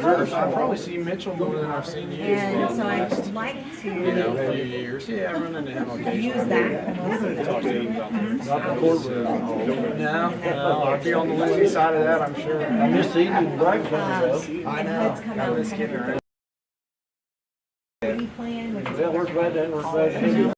I probably see Mitchell more than I've seen you. And so I'd like to A few years. Yeah, I run into him occasionally. use that. Talk to him about that. Not the courtroom. No, if you're on the losing side of that, I'm sure. I miss eating breakfast. I know. Come out Miss getting around. plan, which is That works right, that works right.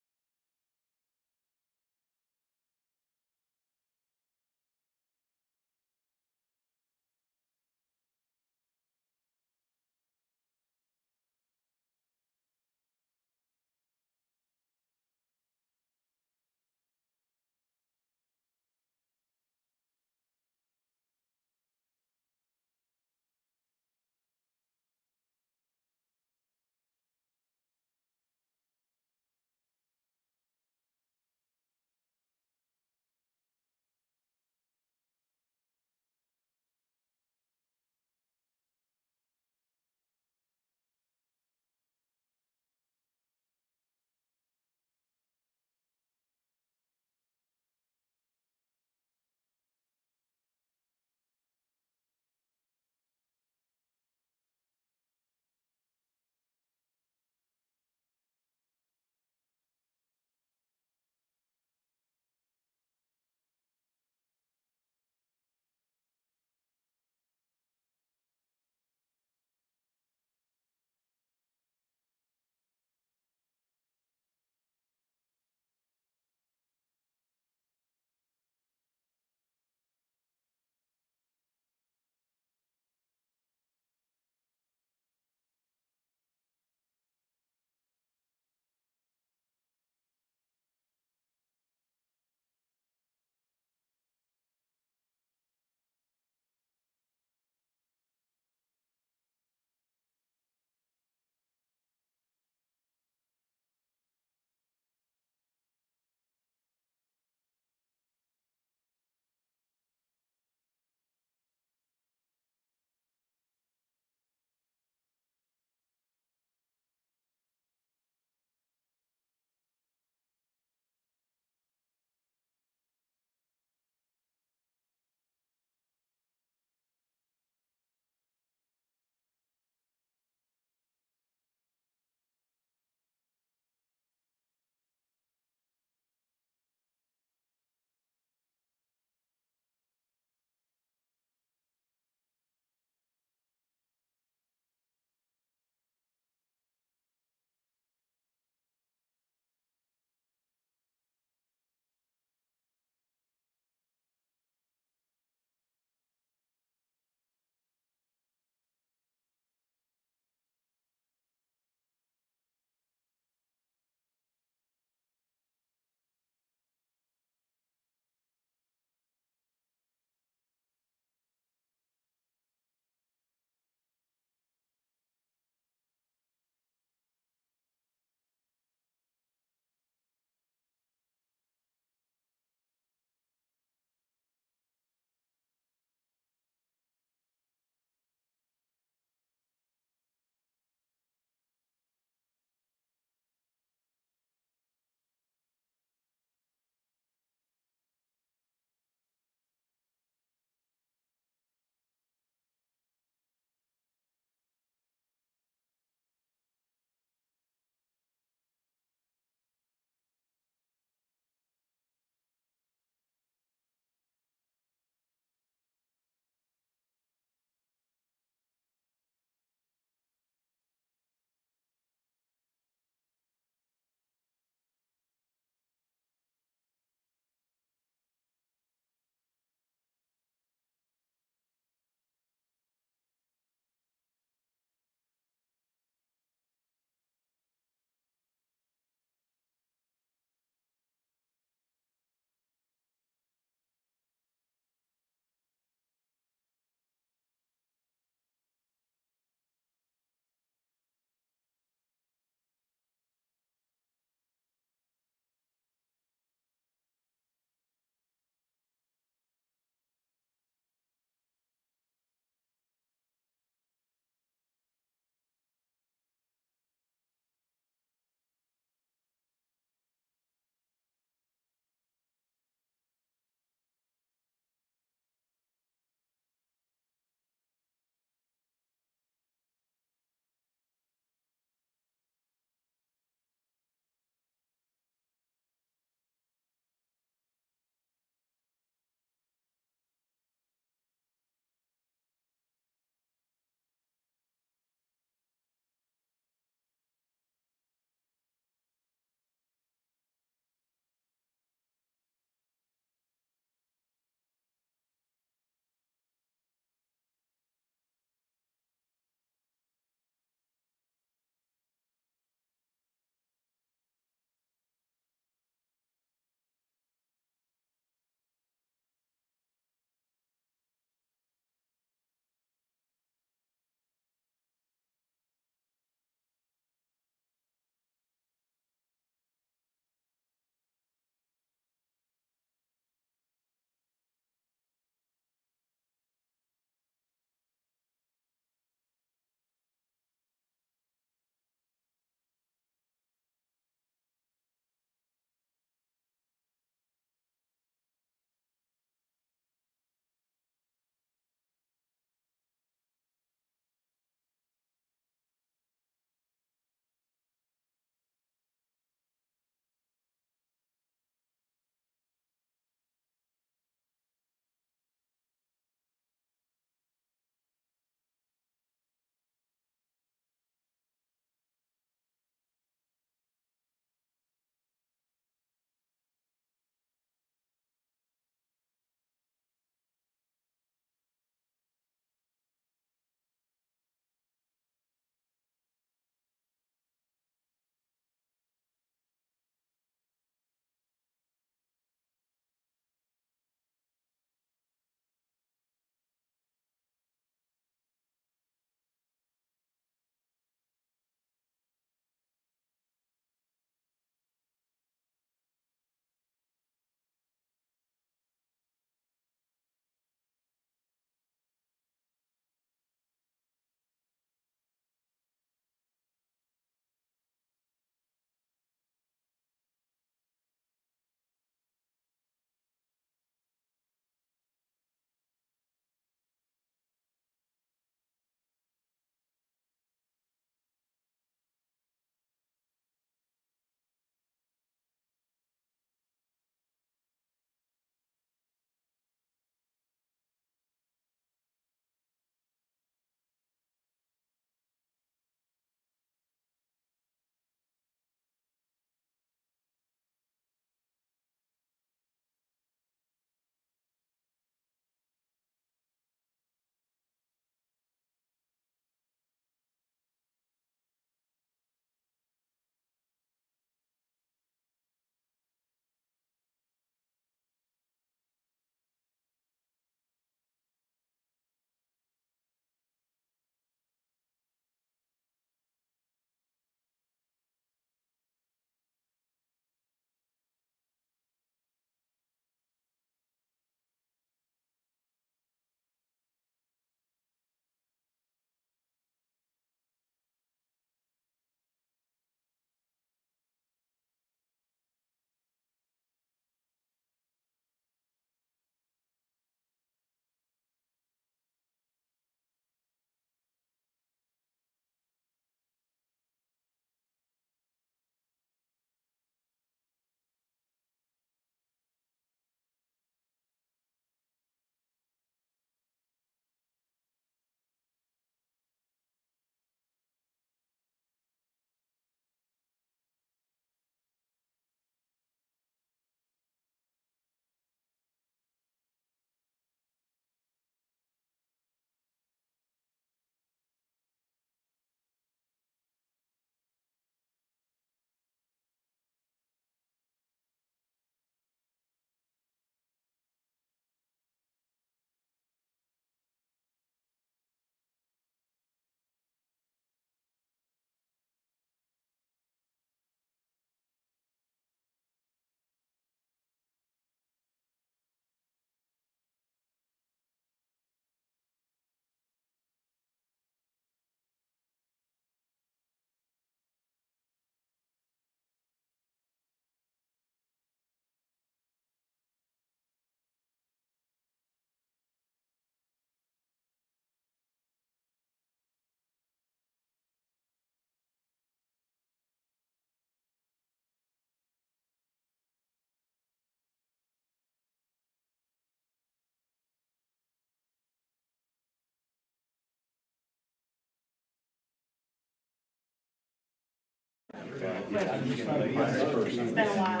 It's been a while.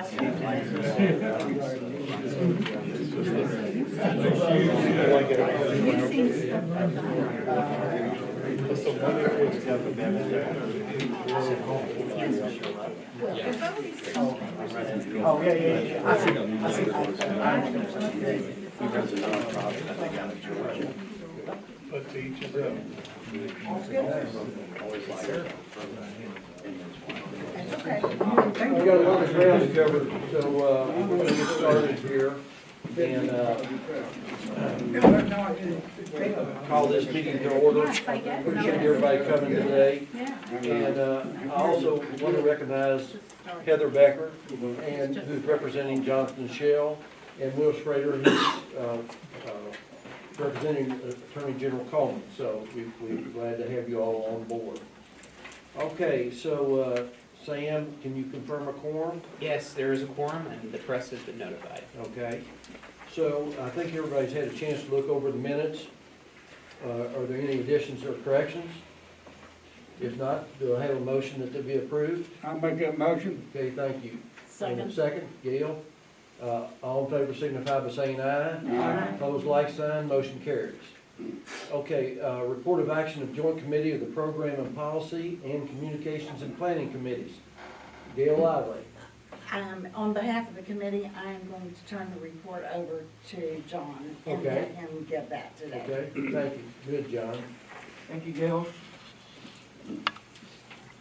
Oh, yeah. I see. But to each his own. We got a lot of ground to cover, so we're going to get started here. And call this meeting to order. Appreciate everybody coming today. And I also want to recognize Heather Becker, and who's representing Jonathan Shell, and Will Schrader, who's representing Attorney General Coleman. So we're glad to have you all on board. Okay, so Sam, can you confirm a quorum? Yes, there is a quorum, and the press has been notified. Okay. So I think everybody's had a chance to look over the minutes. Are there any additions or corrections? If not, do I have a motion that they be approved? I'll make that motion. Okay, thank you. Second. Second, Gail. All in favor signify by saying aye. Aye. Opposed, like sign, motion carries. Okay, report of action of joint committee of the program and policy and communications and planning committees. Gail Lively. On behalf of the committee, I am going to turn the report over to John and Okay. let him get that today. Okay, thank you. Good, John. Thank you, Gail.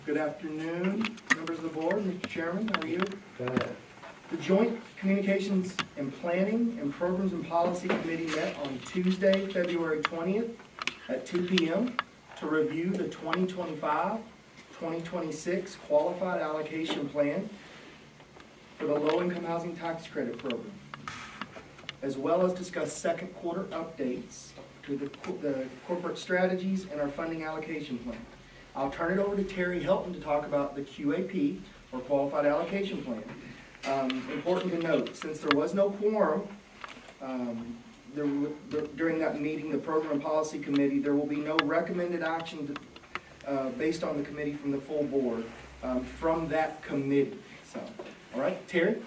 Good afternoon, members of the board, Mr. Chairman, how are you? Fine. The Joint Communications and Planning and Programs and Policy Committee met on Tuesday, February 20th at 2 p.m. to review the 2025-2026 Qualified Allocation Plan for the Low-Income Housing Tax Credit Program, as well as discuss second quarter updates to the corporate strategies and our funding allocation plan. I'll turn it over to Terry Helton to talk about the QAP, or Qualified Allocation Plan. Important to note, since there was no quorum during that meeting, the Program and Policy Committee, there will be no recommended action based on the committee from the full board from that committee. So, all right, Terry?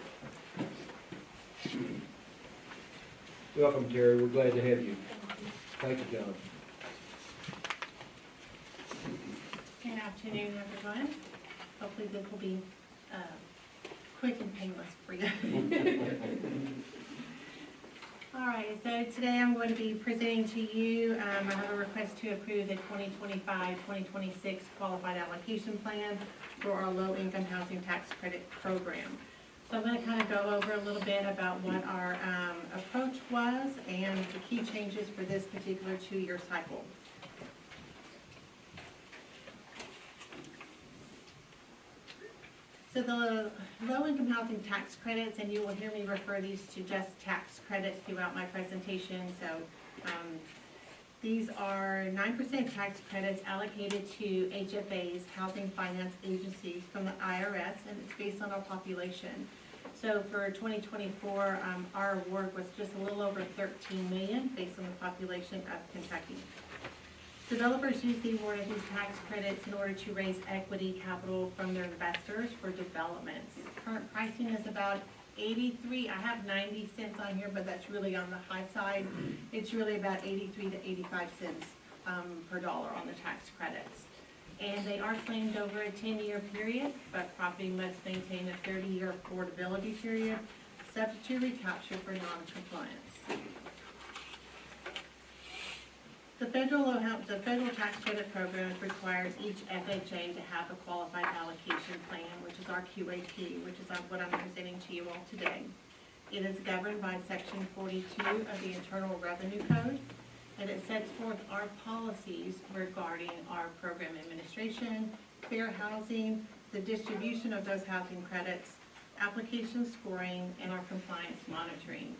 Welcome, Terry. We're glad to have you. Thank you, John. Good afternoon, everyone. Hopefully this will be quick and painless for you. All right, so today I'm going to be presenting to you, I have a request to approve the 2025-2026 Qualified Allocation Plan for our Low-Income Housing Tax Credit Program. So I'm going to kind of go over a little bit about what our approach was and the key changes for this particular 2-year cycle. So the low-income housing tax credits, and you will hear me refer these to just tax credits throughout my presentation. So these are 9% tax credits allocated to HFAs, Housing Finance Agencies, from the IRS, and it's based on our population. So for 2024, our award was just a little over $13 million based on the population of Kentucky. Developers use the award of these tax credits in order to raise equity capital from their investors for developments. Current pricing is about 83, I have 90 cents on here, but that's really on the high side. It's really about 83 to 85 cents per dollar on the tax credits. And they are claimed over a 10-year period, but property must maintain a 30-year affordability period, subject to recapture for non-compliance. The federal tax credit program requires each FHA to have a qualified allocation plan, which is our QAP, which is what I'm presenting to you all today. It is governed by Section 42 of the Internal Revenue Code, and it sets forth our policies regarding our program administration, fair housing, the distribution of those housing credits, application scoring, and our compliance monitoring.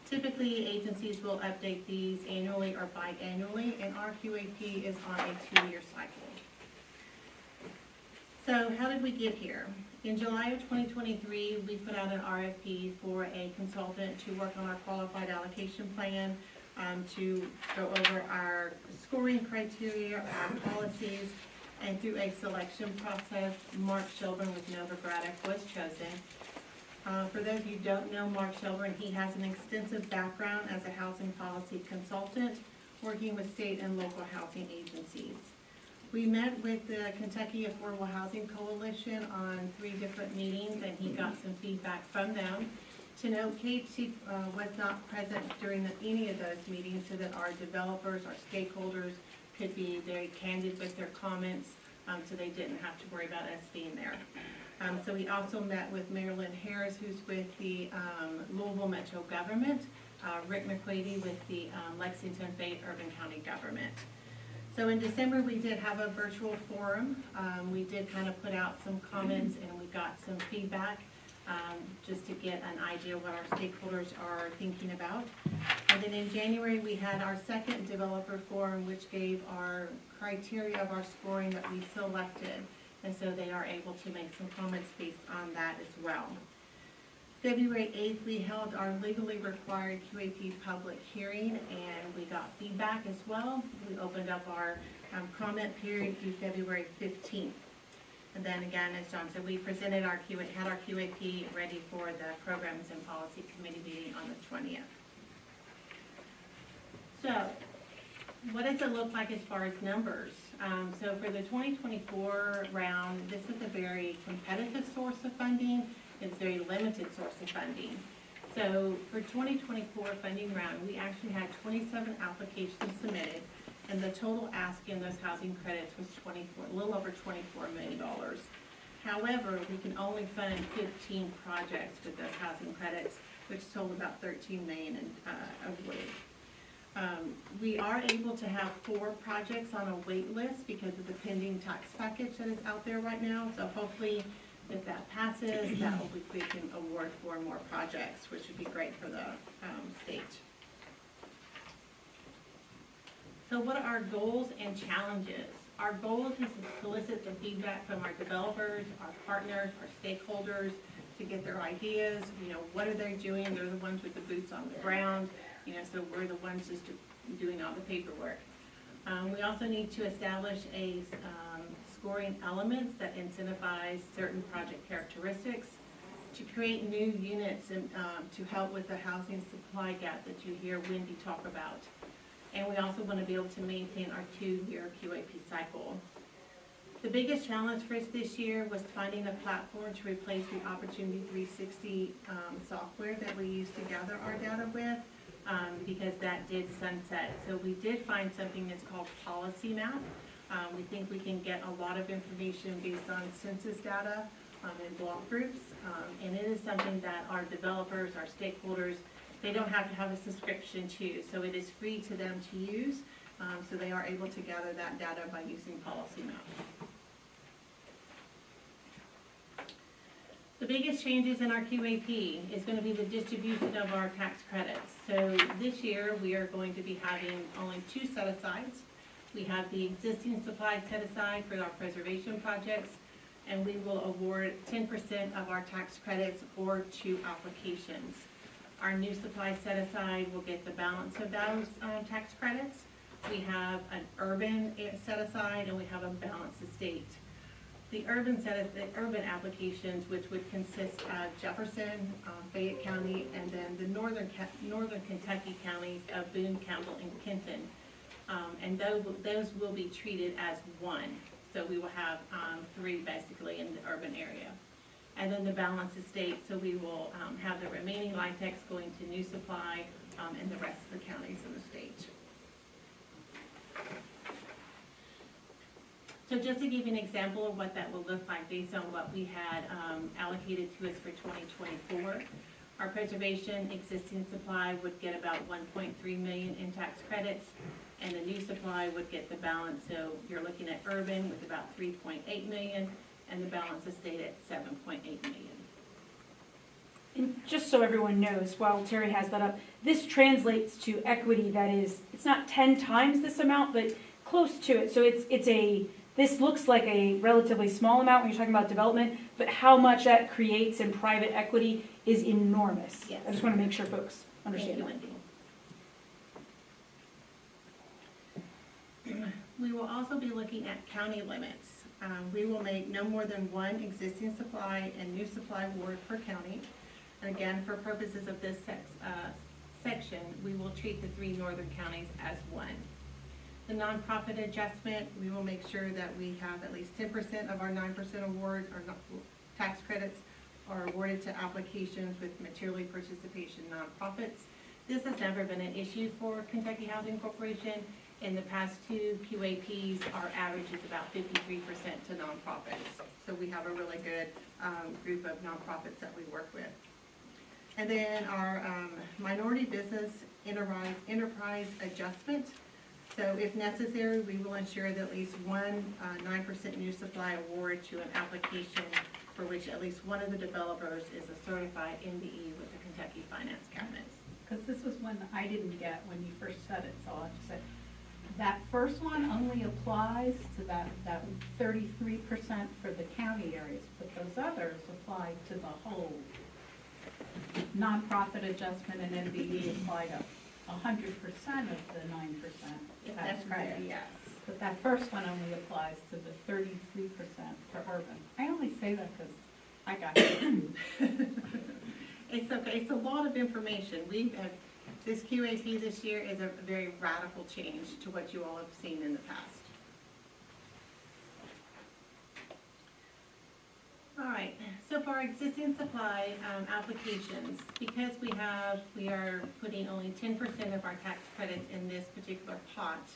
Typically, agencies will update these annually or biannually, and our QAP is on a 2-year cycle. So how did we get here? In July of 2023, we put out an RFP for a consultant to work on our qualified allocation plan, to go over our scoring criteria, our policies, And through a selection process, Mark Shelburne with Novogradac was chosen. For those of you who don't know Mark Shelburne, he has an extensive background as a housing policy consultant, working with state and local housing agencies. We met with the Kentucky Affordable Housing Coalition on 3 different meetings, and he got some feedback from them. To note, KHC was not present during any of those meetings so that our developers, our stakeholders could be very candid with their comments, so they didn't have to worry about us being there. So we also met with Marilyn Harris, who's with the Louisville Metro Government, Rick McQuady with the Lexington Fayette Urban County Government. So in December, we did have a virtual forum. We did kind of put out some comments and we got some feedback just to get an idea of what our stakeholders are thinking about. And then in January, we had our second developer forum, which gave our criteria of our scoring that we selected. And so they are able to make some comments based on that as well. February 8th, we held our legally required QAP public hearing, and we got feedback as well. We opened up our comment period through February 15th. And then again, as John said, we presented our had our QAP ready for the Programs and Policy Committee meeting on the 20th. So, what does it look like as far as numbers? So for the 2024 round, this is a very competitive source of funding. It's a very limited source of funding. So for 2024 funding round, we actually had 27 applications submitted, and the total ask in those housing credits was a little over $24 million. However, we can only fund 15 projects with those housing credits, which total about $13 million awarded. We are able to have 4 projects on a wait list because of the pending tax package that is out there right now. So hopefully, if that passes, that will be, we can award 4 more projects, which would be great for the state. So what are our goals and challenges? Our goal is to solicit the feedback from our developers, our partners, our stakeholders, to get their ideas. You know, what are they doing? They're the ones with the boots on the ground. You know, so we're the ones just doing all the paperwork. We also need to establish a scoring elements that incentivize certain project characteristics, to create new units and to help with the housing supply gap that you hear Wendy talk about. And we also want to be able to maintain our 2-year QAP cycle. The biggest challenge for us this year was finding a platform to replace the Opportunity 360 software that we used to gather our data with, because that did sunset. So we did find something that's called Policy Map. We think we can get a lot of information based on census data and block groups, and it is something that our developers, our stakeholders, they don't have to have a subscription to, so it is free to them to use, so they are able to gather that data by using Policy Map. The biggest changes in our QAP is going to be the distribution of our tax credits. So this year we are going to be having only 2 set-asides. We have the existing supply set-aside for our preservation projects, and we will award 10% of our tax credits or 2 applications. Our new supply set-aside will get the balance of those tax credits. We have an urban set-aside and we have a balanced estate. The urban applications, which would consist of Jefferson, Fayette County, and then the northern Kentucky counties of Boone, Campbell, and Kenton. And those will be treated as one. So we will have 3 basically in the urban area. And then the balance estate, so we will have the remaining LIHTC going to new supply and the rest of the counties in the state. So just to give you an example of what that will look like based on what we had allocated to us for 2024, our preservation existing supply would get about 1.3 million in tax credits, and the new supply would get the balance. So you're looking at urban with about 3.8 million, and the balance estate at 7.8 million. And just so everyone knows, while Terry has that up, this translates to equity that is, it's not 10 times this amount, but close to it. So this looks like a relatively small amount when you're talking about development, but how much that creates in private equity is enormous. Yes. I just want to make sure folks understand that. Thank you, Wendy. We will also be looking at county limits. We will make no more than one existing supply and new supply award per county. And again, for purposes of this section, we will treat the 3 northern counties as one. The nonprofit adjustment, we will make sure that we have at least 10% of our 9% award or tax credits are awarded to applications with materially participation nonprofits. This has never been an issue for Kentucky Housing Corporation. In the past 2 QAPs, our average is about 53% to nonprofits. So we have a really good group of nonprofits that we work with. And then our minority business enterprise adjustment. So if necessary, we will ensure that at least one 9% new supply award to an application for which at least one of the developers is a certified MBE with the Kentucky Finance Cabinet. Because this was one I didn't get when you first said it, so I just said, that first one only applies to that 33% for the county areas, but those others apply to the whole. Nonprofit adjustment and MBE apply to 100% of the 9% If tax that's credit. right, yes. But that first one only applies to the 33% for urban. I only say that because I got it. It's okay, it's a lot of information. This QAP this year is a very radical change to what you all have seen in the past. All right, so for our existing supply applications, because we are putting only 10% of our tax credits in this particular pot,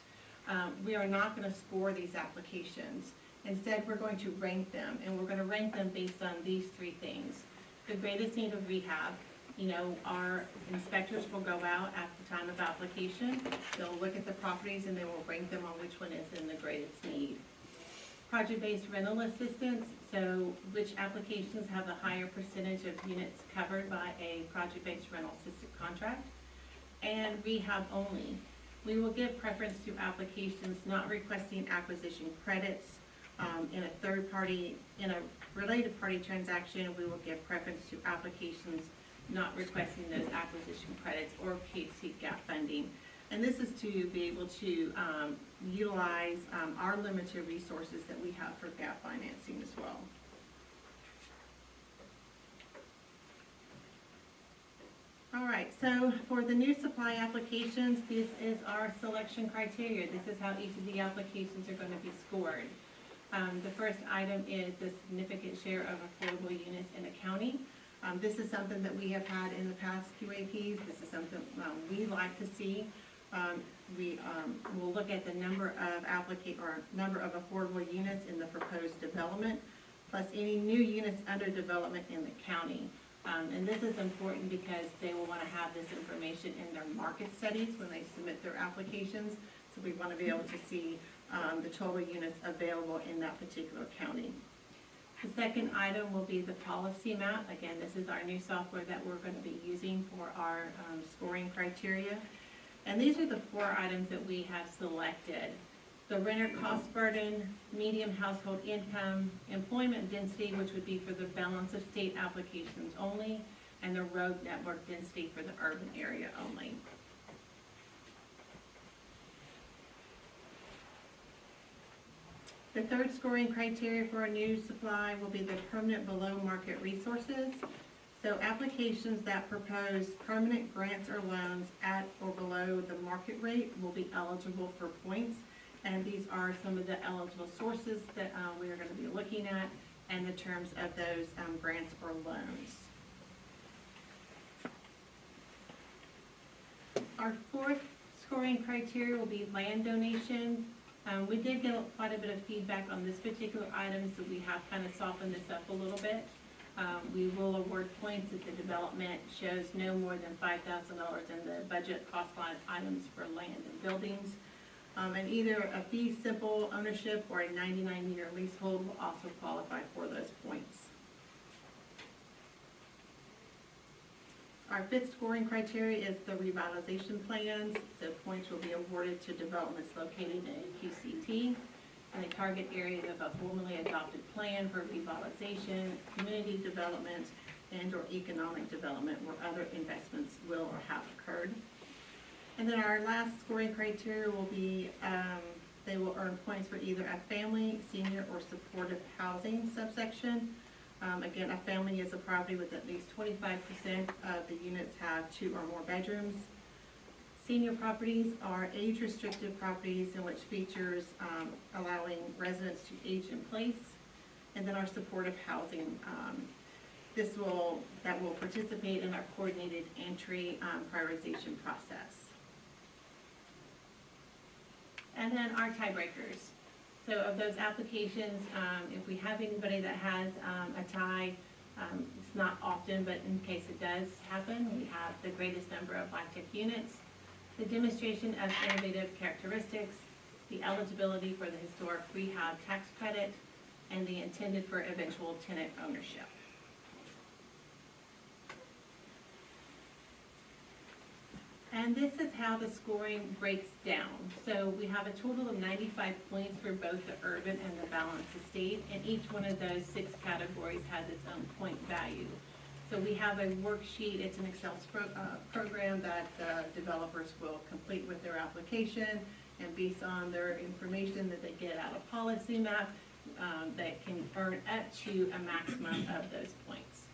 we are not going to score these applications. Instead, we're going to rank them, and we're going to rank them based on these 3 things. The greatest need of rehab. You know, our inspectors will go out at the time of application. They'll look at the properties and they will rank them on which one is in the greatest need. Project-based rental assistance, so which applications have a higher percentage of units covered by a project-based rental assistance contract. And rehab only. We will give preference to applications not requesting acquisition credits. In a related party transaction, we will give preference to applications not requesting those acquisition credits or KC gap funding. And this is to be able to utilize our limited resources that we have for gap financing as well. All right, so for the new supply applications, this is our selection criteria. This is how each of the applications are going to be scored. The first item is the significant share of affordable units in a county. This is something that we have had in the past QAPs. This is something we like to see. We will look at the number of number of affordable units in the proposed development, plus any new units under development in the county. And this is important because they will want to have this information in their market studies when they submit their applications. So we want to be able to see the total units available in that particular county. The second item will be the policy map. Again, this is our new software that we're going to be using for our scoring criteria. And these are the 4 items that we have selected. The renter cost burden, median household income, employment density, which would be for the balance of state applications only, and the road network density for the urban area only. The third scoring criteria for a new supply will be the permanent below market resources. So applications that propose permanent grants or loans at or below the market rate will be eligible for points. And these are some of the eligible sources that we are going to be looking at and the terms of those grants or loans. Our fourth scoring criteria will be land donation. We did get quite a bit of feedback on this particular item, so we have kind of softened this up a little bit. We will award points if the development shows no more than $5,000 in the budget cost line items for land and buildings. And either a fee simple ownership or a 99-year leasehold will also qualify for those points. Our fifth scoring criteria is the revitalization plans. The points will be awarded to developments located in a QCT and the target area of a formally adopted plan for revitalization, community development, and or economic development where other investments will or have occurred. And then our last scoring criteria will be they will earn points for either a family, senior, or supportive housing subsection. Again, a family is a property with at least 25% of the units have 2 or more bedrooms. Senior properties are age-restricted properties in which features allowing residents to age in place. And then our supportive housing, that will participate in our coordinated entry prioritization process. And then our tiebreakers. So of those applications, if we have anybody that has a tie, it's not often, but in case it does happen, we have the greatest number of Black Tech units, the demonstration of innovative characteristics, the eligibility for the historic rehab tax credit, and the intended for eventual tenant ownership. And this is how the scoring breaks down. So we have a total of 95 points for both the urban and the balanced estate, and each one of those 6 categories has its own point value. So we have a worksheet, it's an Excel program that developers will complete with their application, and based on their information that they get out of Policy Map, that can earn up to a maximum of those points.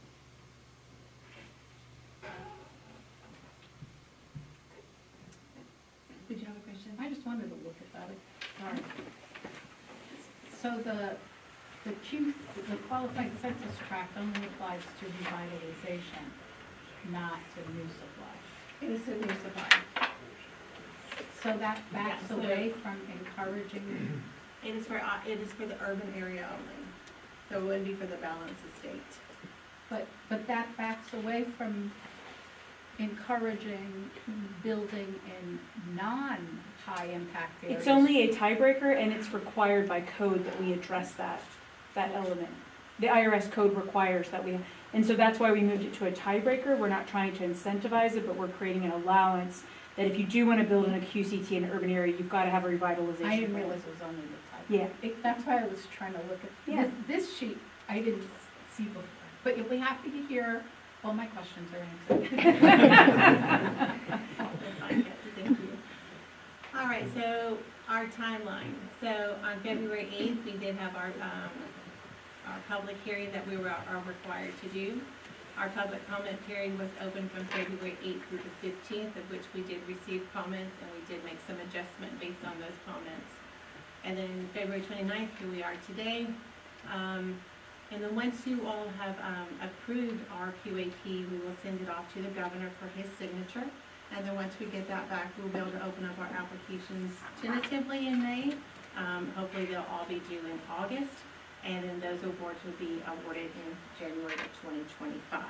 Did you have a question? I just wanted to look at that. Sorry. So the qualified census tract only applies to revitalization, not to new supply. It is a new supply. So that backs Yeah, so- away from encouraging, It is for the urban area only. So it wouldn't be for the balanced estate. but that backs away from encouraging building in non-high impact areas. It's only a tiebreaker, and it's required by code that we address that element. The IRS code requires that we, and so that's why we moved it to a tiebreaker. We're not trying to incentivize it, but we're creating an allowance that if you do want to build in a QCT in an urban area, you've got to have a revitalization I didn't plan. realize it was only the type. Yeah. That's why I was trying to look at, Yeah. this sheet, I didn't see before. But you'll be happy to hear all my questions are answered. Thank you. All right, so our timeline. So on February 8th, we did have our public hearing that we are required to do. Our public comment period was open from February 8th through the 15th, of which we did receive comments, and we did make some adjustment based on those comments. And then February 29th, here we are today. And then once you all have approved our QAP, we will send it off to the governor for his signature. And then once we get that back, we'll be able to open up our applications tentatively in May. Hopefully they'll all be due in August. And then those awards will be awarded in January of 2025.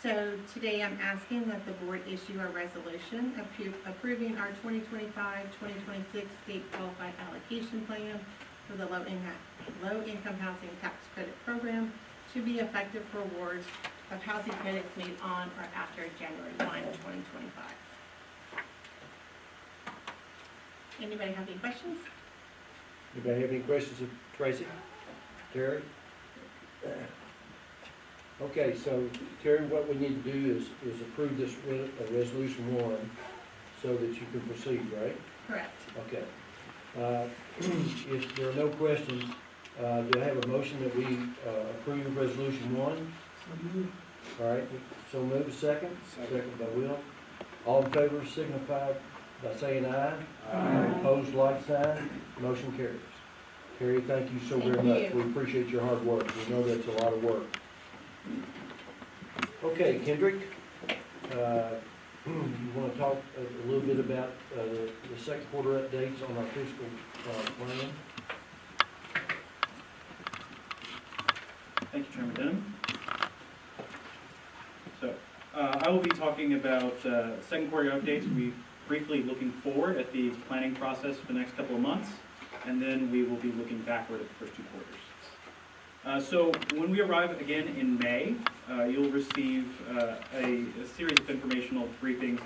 So today I'm asking that the board issue a resolution approving our 2025-2026 state qualified allocation plan for the low-income housing tax credit program to be effective for awards of housing credits made on or after January 1, 2025. Anybody have any questions? Anybody have any questions of Tracy? Terry? Okay, so Terry, what we need to do is approve this resolution 1 so that you can proceed, right? Correct. Okay. If there are no questions, do I have a motion that we approve resolution 1? All right, so move a second. Second by Will. All in favor signify by saying aye. Aye. Opposed, like sign. Motion carries. Terry, thank you so very Thank much. you. We appreciate your hard work. We know that's a lot of work. Okay, Kendrick, you want to talk a little bit about the second quarter updates on our fiscal plan? Thank you, Chairman Denham. So, I will be talking about second quarter updates. We'll be briefly looking forward at the planning process for the next couple of months, and then we will be looking backward at the first 2 quarters. So when we arrive again in May, you'll receive a series of informational briefings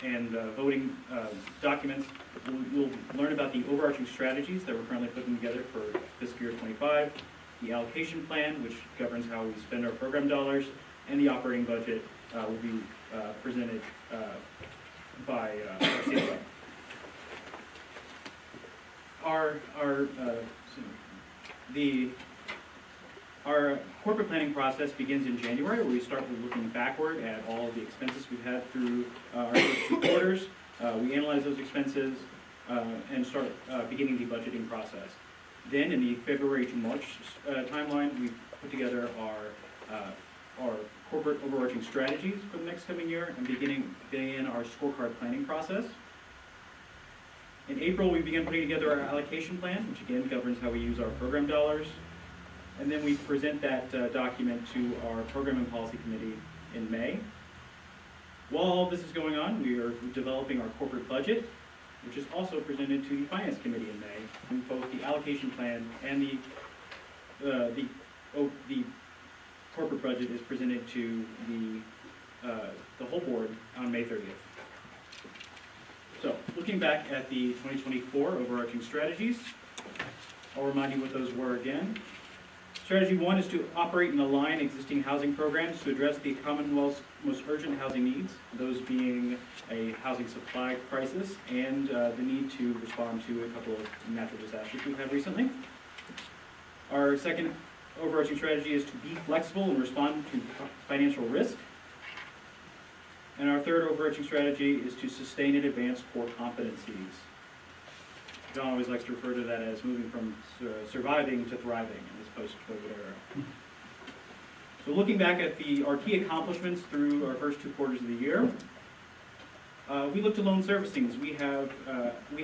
and voting documents. You'll learn about the overarching strategies that we're currently putting together for fiscal year 25, the allocation plan, which governs how we spend our program dollars, and the operating budget will be presented by our CFO. Our corporate planning process begins in January, where we start looking backward at all of the expenses we've had through our first 2 quarters. We analyze those expenses and start beginning the budgeting process. Then, in the February to March timeline, we put together our corporate overarching strategies for the next coming year and begin our scorecard planning process. In April, we begin putting together our allocation plan, which again governs how we use our program dollars. And then we present that document to our Program and Policy Committee in May. While all this is going on, we are developing our corporate budget, which is also presented to the Finance Committee in May. And both the allocation plan and the corporate budget is presented to the whole board on May 30th. So, looking back at the 2024 overarching strategies, I'll remind you what those were again. Strategy 1 is to operate and align existing housing programs to address the Commonwealth's most urgent housing needs, those being a housing supply crisis and the need to respond to a couple of natural disasters we've had recently. Our second overarching strategy is to be flexible and respond to financial risk. And our third overarching strategy is to sustain and advance core competencies. John always likes to refer to that as moving from surviving to thriving in this post-COVID era. So looking back at our key accomplishments through our first 2 quarters of the year, we look to loan servicings. We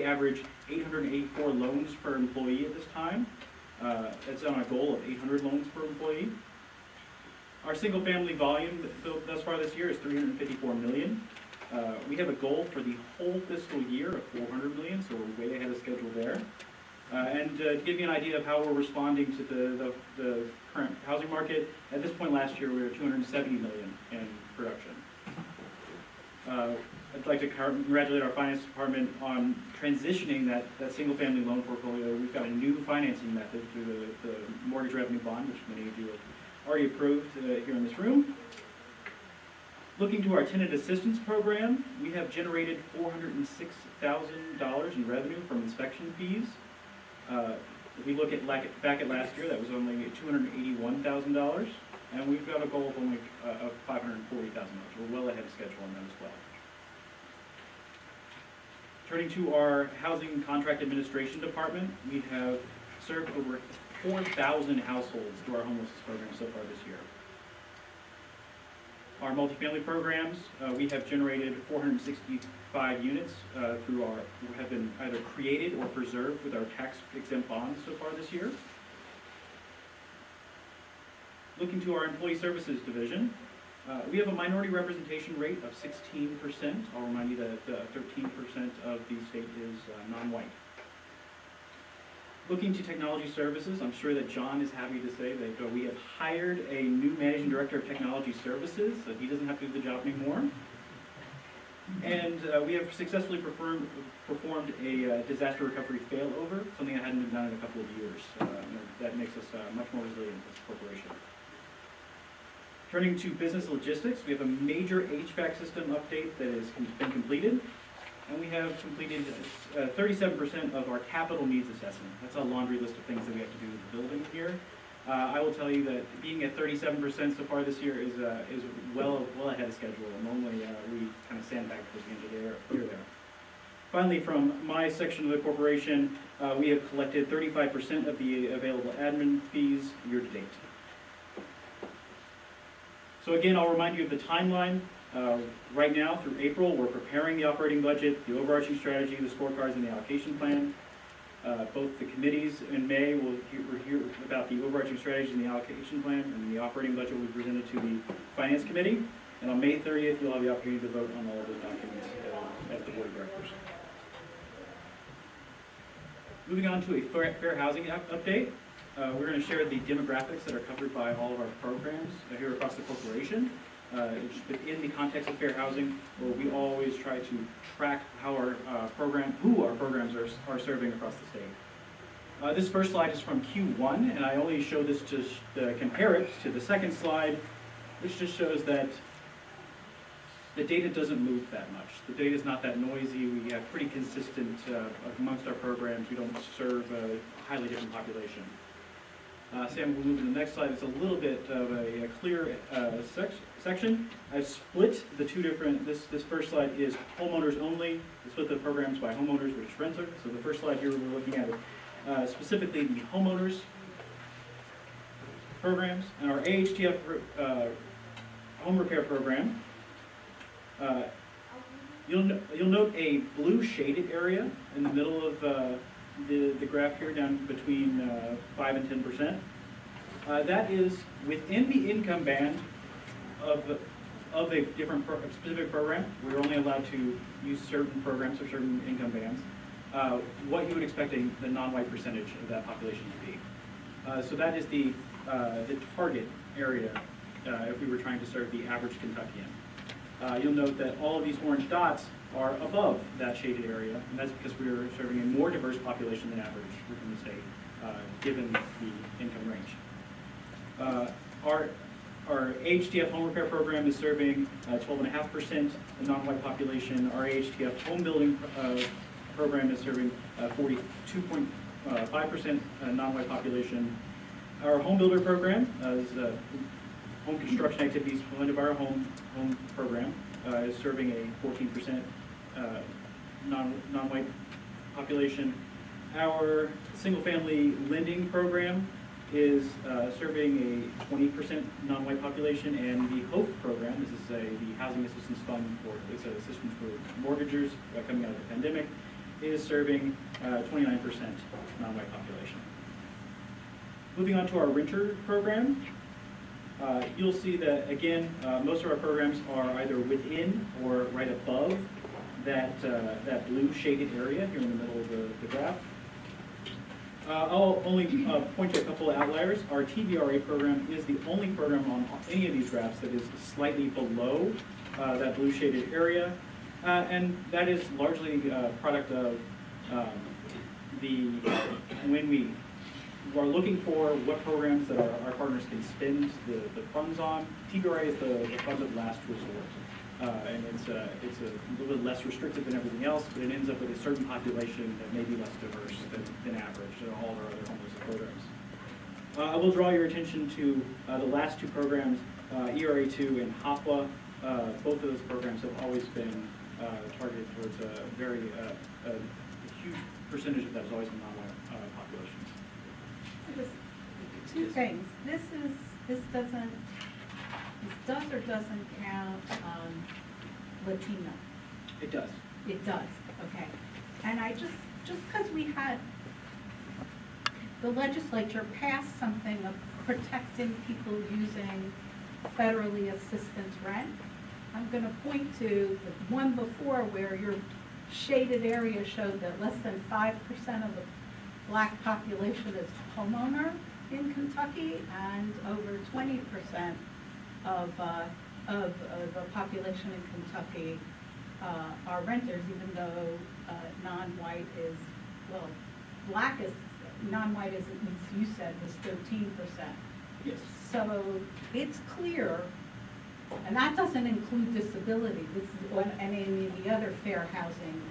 average 884 loans per employee at this time. That's on a goal of 800 loans per employee. Our single-family volume thus far this year is 354 million. We have a goal for the whole fiscal year of 400 million, so we're way ahead of schedule there. And to give you an idea of how we're responding to the current housing market, at this point last year we were 270 million in production. I'd like to congratulate our finance department on transitioning that single-family loan portfolio. We've got a new financing method through the mortgage revenue bond, which many of you have already approved here in this room. Looking to our tenant assistance program, we have generated $406,000 in revenue from inspection fees. If we look at back at last year, that was only $281,000, and we've got a goal of only of $540,000. We're well ahead of schedule on that as well. Turning to our housing contract administration department, we have served over 4,000 households through our homelessness program so far this year. Our multifamily programs, we have generated 465 units have been either created or preserved with our tax-exempt bonds so far this year. Looking to our employee services division, we have a minority representation rate of 16%. I'll remind you that 13% of the state is non-white. Looking to technology services, I'm sure that John is happy to say that we have hired a new managing director of technology services, so he doesn't have to do the job anymore. And we have successfully performed a disaster recovery failover, something that hadn't been done in a couple of years. That makes us much more resilient as a corporation. Turning to business logistics, we have a major HVAC system update that has been completed. And we have completed 37% of our capital needs assessment. That's a laundry list of things that we have to do with the building here. I will tell you that being at 37% so far this year is well ahead of schedule. Normally we kind of sandbag towards the end of the year there. Finally, from my section of the corporation, we have collected 35% of the available admin fees year to date. So again, I'll remind you of the timeline. Right now, through April, we're preparing the operating budget, the overarching strategy, the scorecards, and the allocation plan. Both the committees in May will hear about the overarching strategy and the allocation plan, and the operating budget will be presented to the Finance Committee. And on May 30th, you'll have the opportunity to vote on all of those documents at the Board of Directors. Moving on to a fair housing update. We're going to share the demographics that are covered by all of our programs here across the corporation. Within the context of fair housing, where we always try to track how our programs are serving across the state. This first slide is from Q1, and I only show this to compare it to the second slide, which just shows that the data doesn't move that much. The data is not that noisy. We have pretty consistent amongst our programs. We don't serve a highly different population. Sam, we'll move to the next slide. It's a little bit of a clear section. I've split the two different, this first slide is homeowners only. I split the programs by homeowners versus renter. So the first slide here we're looking at is specifically the homeowners programs and our AHTF home repair program. You'll note a blue shaded area in the middle of the graph here, down between 5 and 10%. That is within the income band of a different specific program. We're only allowed to use certain programs or certain income bands. What you would expect the non-white percentage of that population to be. So that is the target area if we were trying to serve the average Kentuckian. You'll note that all of these orange dots are above that shaded area, and that's because we are serving a more diverse population than average within the state, given the income range. Our AHTF home repair program is serving 12.5% the non-white population. Our AHTF home building program is serving 42.5% non-white population. Our home builder program is home construction activities funded by our home program is serving a 14% non-white population. Our single-family lending program is serving a 20% non-white population, and the HOPE program, this is the Housing Assistance Fund, or it's an assistance for mortgagers coming out of the pandemic, is serving 29% non-white population. Moving on to our renter program, you'll see that, again, most of our programs are either within or right above that blue shaded area here in the middle of the graph. I'll only point to a couple of outliers. Our TBRA program is the only program on any of these graphs that is slightly below that blue shaded area, and that is largely a product of when we are looking for what programs that our partners can spend the funds on. TBRA is the fund of last resort, and it's a little bit less restrictive than everything else, but it ends up with a certain population that may be less diverse than average in all of our other homeless programs. I will draw your attention to the last two programs, ERA2 and HOPWA. Both of those programs have always been targeted towards a very huge percentage of that has always been non-white populations. Two things. This does or doesn't count Latino? It does. It does, okay. And I just because we had the legislature pass something of protecting people using federally assistance rent, I'm going to point to the one before where your shaded area showed that less than 5% of the black population is homeowner in Kentucky, and over 20% of the population in Kentucky are renters, even though non-white is, well, black is, non-white is, at least you said, was 13%. Yes. So it's clear, and that doesn't include disability, this is, and any of the other fair housing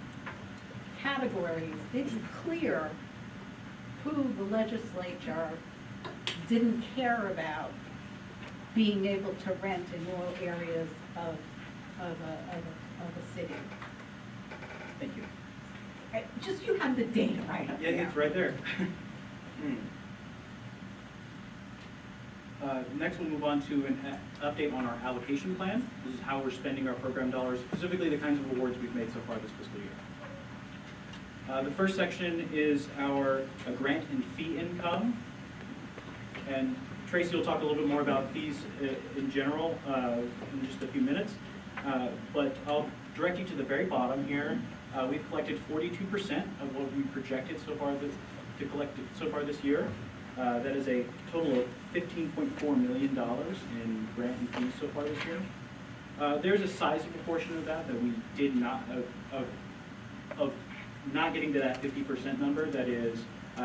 categories, it's clear who the legislature didn't care about being able to rent in rural areas of a city. Thank you. Just, you have the data right up there. Yeah, it's right there. Next, we'll move on to an update on our allocation plan. This is how we're spending our program dollars, specifically the kinds of awards we've made so far this fiscal year. The first section is our grant and fee income. And Tracy will talk a little bit more about fees in general in just a few minutes. But I'll direct you to the very bottom here. We've collected 42% of what we projected so far to collect so far this year. That is a total of $15.4 million in grant and fees so far this year. There's a sizable portion of that we did not, of not getting to that 50% number, that is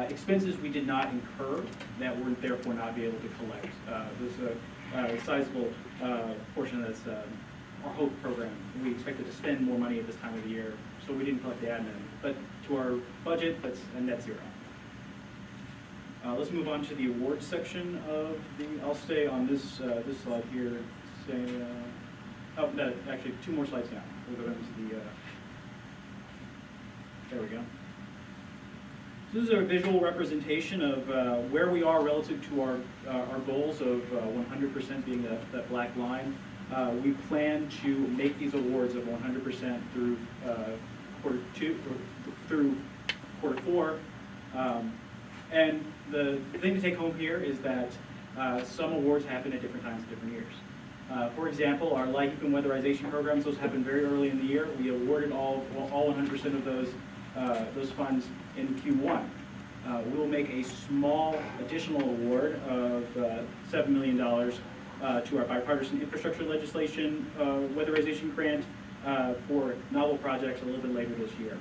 expenses we did not incur that we're therefore not be able to collect. There's a sizable portion that's our HOPE program. We expected to spend more money at this time of the year, so we didn't collect the admin. But to our budget, that's a net zero. Let's move on to the awards section of I'll stay on this slide here. Oh, no, actually, 2 more slides now. We'll go into there we go. So this is a visual representation of where we are relative to our goals of 100% being that black line. We plan to make these awards of 100% through through quarter 4. And the thing to take home here is that some awards happen at different times, different years. For example, our light heat and weatherization programs, those happen very early in the year. We awarded all 100% of those funds in Q1. We will make a small additional award of $7 million to our bipartisan infrastructure legislation weatherization grant for novel projects a little bit later this year.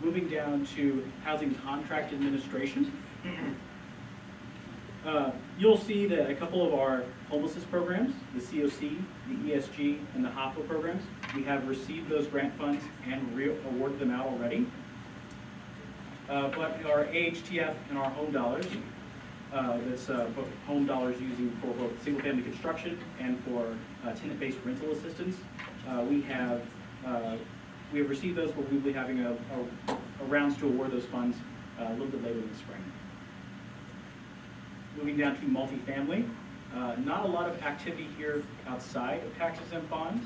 Moving down to housing contract administration. You'll see that a couple of our homelessness programs, the COC, the ESG, and the HOPWA programs, we have received those grant funds and awarded them out already. But our AHTF and our home dollars, that's both home dollars using for both single-family construction and for tenant-based rental assistance, we have received those, but we'll be having a rounds to award those funds a little bit later in the spring. Moving down to multifamily, not a lot of activity here outside of tax-exempt bonds,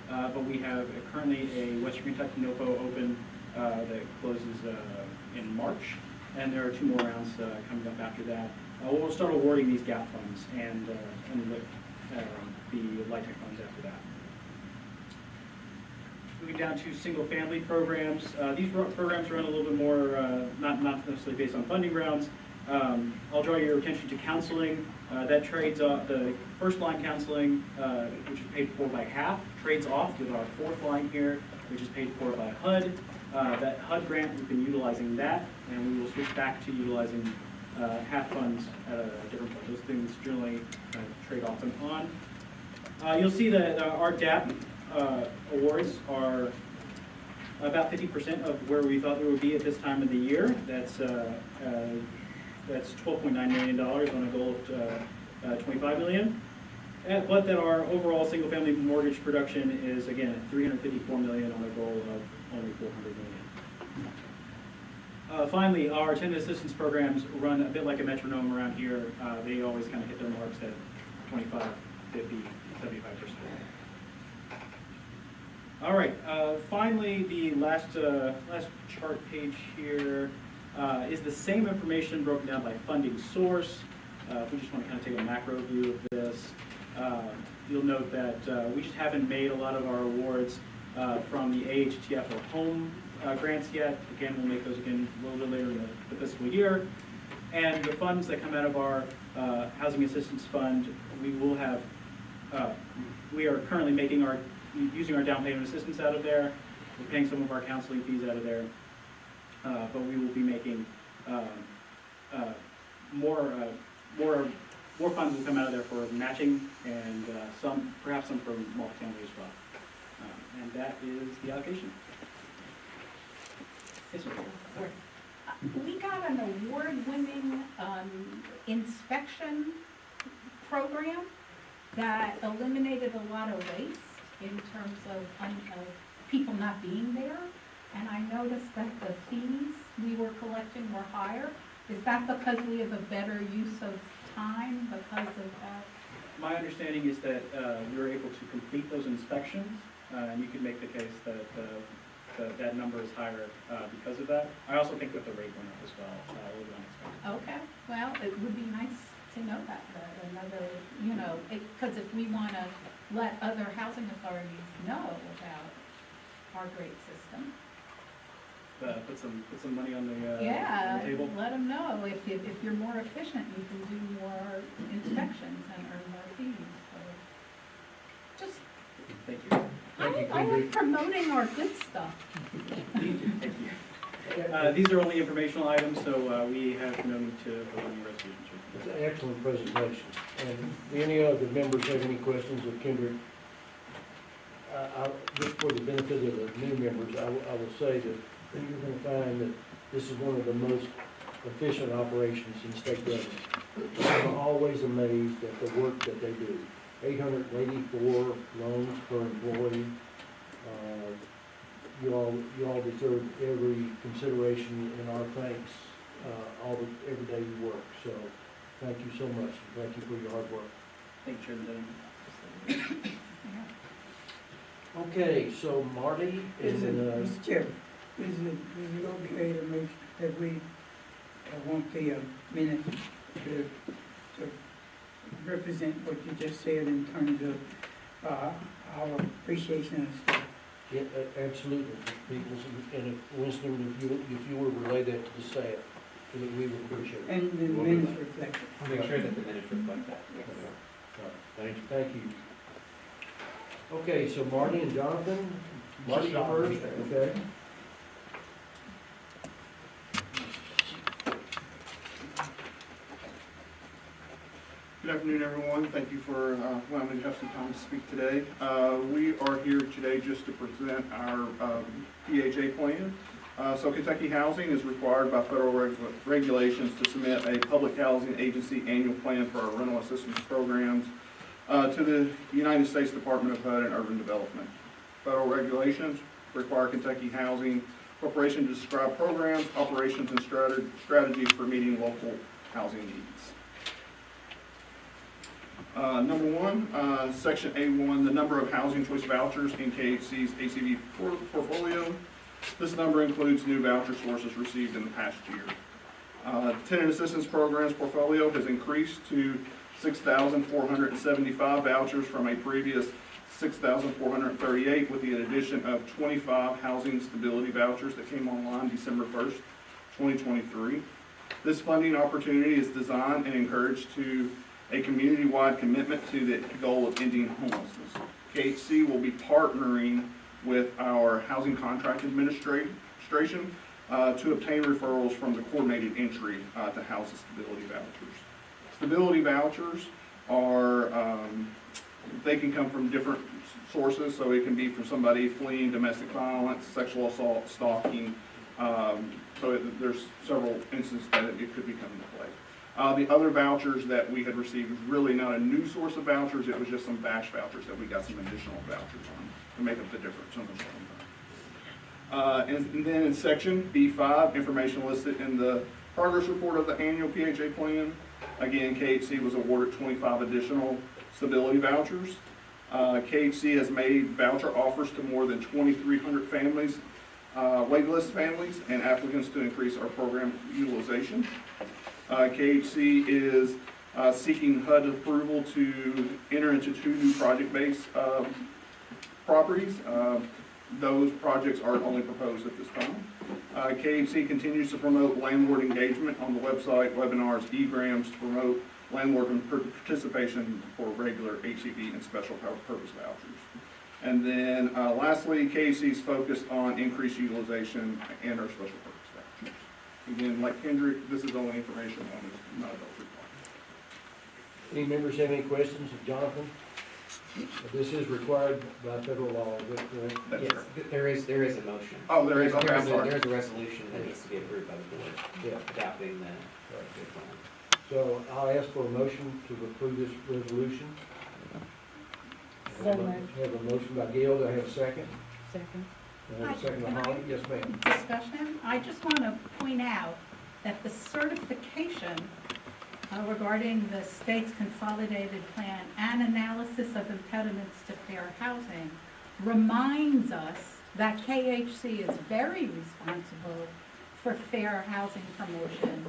but we have currently a Western Kentucky NOPO open that closes in March, and there are 2 more rounds coming up after that. We'll start awarding these GAP funds and the LIHTC funds after that. Moving down to single-family programs. These programs run a little bit more, not necessarily based on funding rounds. I'll draw your attention to counseling. That trades off, the first line counseling, which is paid for by HAF, trades off with our 4th line here, which is paid for by HUD. That HUD grant, we've been utilizing that, and we will switch back to utilizing HAF funds at a different point. Those things generally trade off and on. You'll see that our DAP awards are about 50% of where we thought they would be at this time of the year. That's $12.9 million on a goal of $25 million. But that our overall single-family mortgage production is, again, at $354 million on a goal of only $400 million. Finally, our tenant assistance programs run a bit like a metronome around here. They always kind of hit their marks at 25, 50, 75%. All right, finally, the last chart page here is the same information broken down by funding source. If we just want to kind of take a macro view of this, you'll note that we just haven't made a lot of our awards from the AHTF or home grants yet. Again, we'll make those again a little bit later in the fiscal year. And the funds that come out of our Housing Assistance Fund, we will have, we are currently making using our down payment assistance out of there. We're paying some of our counseling fees out of there. But we will be making more funds will come out of there for matching and perhaps some for multifamily as well. And that is the allocation. Yes, sir. We got an award-winning inspection program that eliminated a lot of waste in terms of people not being there. And I noticed that the fees we were collecting were higher. Is that because we have a better use of time because of that? My understanding is that we were able to complete those inspections, and you could make the case that that number is higher because of that. I also think that the rate went up as well, a little bit unexpected. Okay, well, it would be nice to know that, another, because if we want to let other housing authorities know about our great system. Put some money on the table. Let them know if you're more efficient, you can do more inspections and earn more fees. So just Thank you. I like promoting our good stuff. Thank you. These are only informational items, so we have no need to vote on the resolutions. It's an excellent presentation. And any other members have any questions of Kendrick just for the benefit of the new members, I will say that you're gonna find that this is one of the most efficient operations in state government. I'm always amazed at the work that they do. 884 loans per employee. You all deserve every consideration and our thanks, every day you work. So, thank you so much. Thank you for your hard work. Thank you, Chairman Denham. Okay, so Marty Is it, and, Mr. Chairman, is it okay to make, that we, want the minute to represent what you just said in terms of, our appreciation and stuff? yeah, absolutely, people, and if Winston, if you would relay that to the staff, we would appreciate it. And the We'll do minutes that. reflect it. I'll make sure that the minutes reflect that. Thank you. Thank you. Okay, so Marty and Jonathan, Marty first, okay? Good afternoon, everyone. Thank you for allowing me to have some time to speak today. We are here today just to present our PHA plan. So Kentucky Housing is required by federal regulations to submit a public housing agency annual plan for our rental assistance programs to the United States Department of HUD and Urban Development. Federal regulations require Kentucky Housing Corporation to describe programs, operations, and strategies for meeting local housing needs. Number one, Section A1, the number of housing choice vouchers in KHC's ACV portfolio. This number includes new voucher sources received in the past year. Tenant assistance programs portfolio has increased to 6,475 vouchers from a previous 6,438 with the addition of 25 housing stability vouchers that came online December 1st, 2023. This funding opportunity is designed and encouraged to a community-wide commitment to the goal of ending homelessness. KHC will be partnering with our Housing Contract Administration to obtain referrals from the coordinated entry to house the stability vouchers. Stability vouchers are, they can come from different sources, so it can be from somebody fleeing domestic violence, sexual assault, stalking, there's several instances that it could be coming into play. The other vouchers that we had received was really not a new source of vouchers, it was just some batch vouchers that we got some additional vouchers on to make up the difference on the and then in section B5, information listed in the progress report of the annual PHA plan. Again, KHC was awarded 25 additional stability vouchers. KHC has made voucher offers to more than 2,300 families, waitlist families, and applicants to increase our program utilization. KHC is seeking HUD approval to enter into 2 new project-based properties. Those projects are only proposed at this time. KHC continues to promote landlord engagement on the website, webinars, e-grams to promote landlord participation for regular HCV and special purpose vouchers. And then lastly, KHC is focused on increased utilization and our special purpose vouchers. Again, like Kendrick, this is only information on this, not adult requirement. Any members have any questions of Jonathan? This is required by federal law, is that correct? That's Yes, correct. there is a motion. Oh, there is, okay, I'm sorry. There's a resolution that needs to be approved by the board, Yeah. adopting the plan. So I'll ask for a motion to approve this resolution. So moved. Have a motion by Gail, do I have a second? Second. I have a second by Holly, yes ma'am. Discussion, I just want to point out that the certification regarding the state's consolidated plan and analysis of impediments to fair housing reminds us that KHC is very responsible for fair housing promotion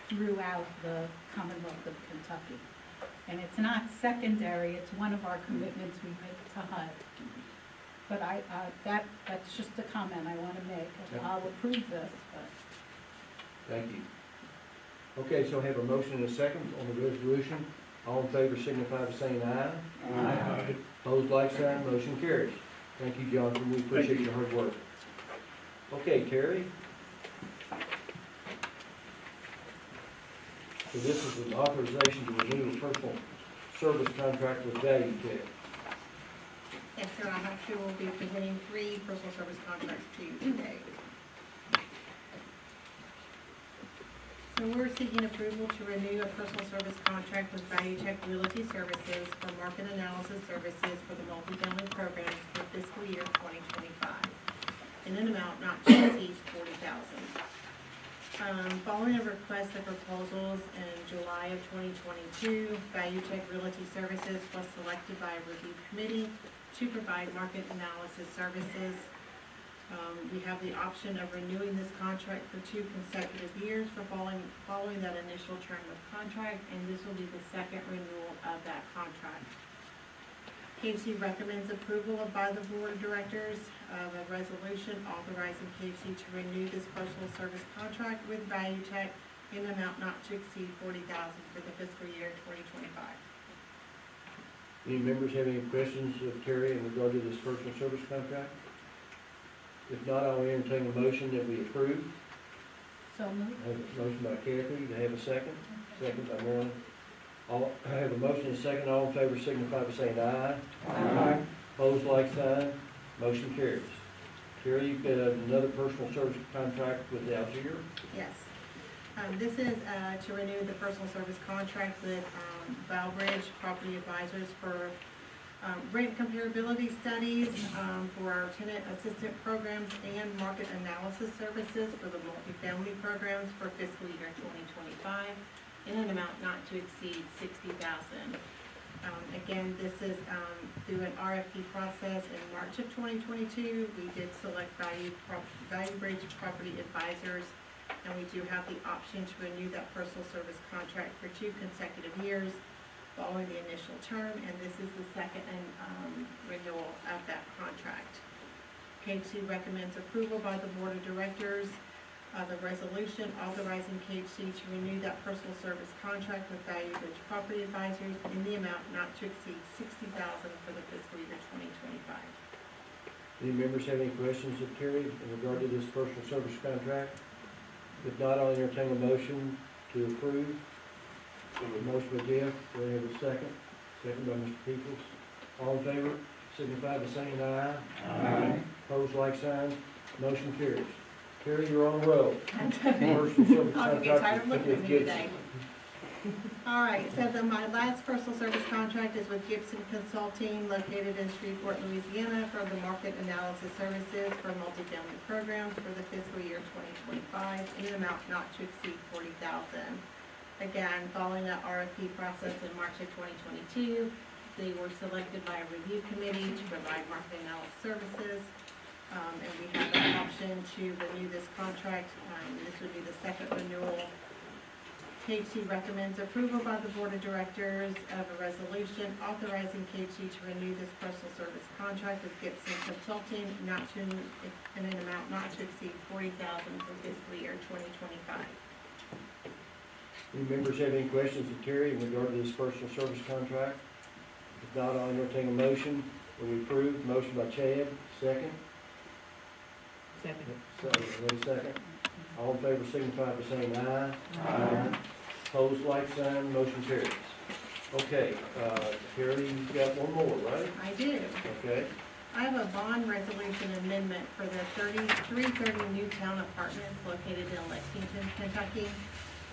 throughout the Commonwealth of Kentucky. And it's not secondary, it's one of our commitments we make to HUD. But that's just a comment I want to make. I'll approve this, but. Thank you. Okay, so I have a motion and a second on the resolution. All in favor signify by saying aye. Aye. Opposed, like sign, motion carries. Thank you, Jonathan, we appreciate your hard work. Okay, Terry. So this is an authorization to renew a personal service contract with Value Tech. Yes, sir, I actually will be presenting 3 personal service contracts to you today. So we're seeking approval to renew a personal service contract with Value Tech Realty Services for market analysis services for the multifamily programs for fiscal year 2025, in an amount not to exceed $40,000. Following a request of proposals in July of 2022, Value Tech Realty Services was selected by a review committee to provide market analysis services. We have the option of renewing this contract for 2 consecutive years for following that initial term of contract, and this will be the second renewal of that contract. KFC recommends approval by the board of directors of a resolution authorizing KFC to renew this personal service contract with Value Tech in an amount not to exceed $40,000 for the fiscal year 2025. Any members have any questions of Terry in regard to this personal service contract? If not, I'll entertain a motion that we approve. So moved. I have a motion by Kathy, to have a second? Second by Marilyn. I have a motion and a second, all in favor signify by saying aye. Aye. Opposed, like sign, motion carries. Terry, you've got another personal service contract with Algier. Yes. This is to renew the personal service contract with Valbridge Property Advisors for rent comparability studies for our tenant assistant programs and market analysis services for the multifamily programs for fiscal year 2025 in an amount not to exceed $60,000. Again, this is through an RFP process in March of 2022. We did select Valbridge Property Advisors, and we do have the option to renew that personal service contract for 2 consecutive years following the initial term, and this is the second renewal of that contract. KHC recommends approval by the board of directors of the resolution authorizing KHC to renew that personal service contract with Valbridge Property Advisors in the amount not to exceed $60,000 for the fiscal year 2025. Any members have any questions of Terry in regard to this personal service contract? If not, I'll entertain a motion to approve. A motion by Jeff, do I have a second? Second by Mr. Peoples. All in favor, signify by saying aye. Aye. Opposed, like sign, motion carries. Terry, you're on the road. Personal service I'm gonna get tired contract of looking with at me Gibson. today. All right, so then my last personal service contract is with Gibson Consulting located in Shreveport, Louisiana for the market analysis services for multifamily programs for the fiscal year 2025 in an amount not to exceed $40,000. Again, following that RFP process in March of 2022, they were selected by a review committee to provide market analysis services. And we have an option to renew this contract. This would be the second renewal. KHC recommends approval by the board of directors of a resolution authorizing KHC to renew this personal service contract with Gibson Consulting in an amount not to exceed $40,000 for fiscal year 2025. Any members have any questions of Terry in regard to this personal service contract? If not, I'll entertain a motion that we approve. Motion by Chad, second. Second. All in favor signify by saying aye. Aye. Opposed, like sign, motion carries. Okay, Terry, you've got one more, right? I do. Okay. I have a bond resolution amendment for the 330 Newtown Apartments located in Lexington, Kentucky.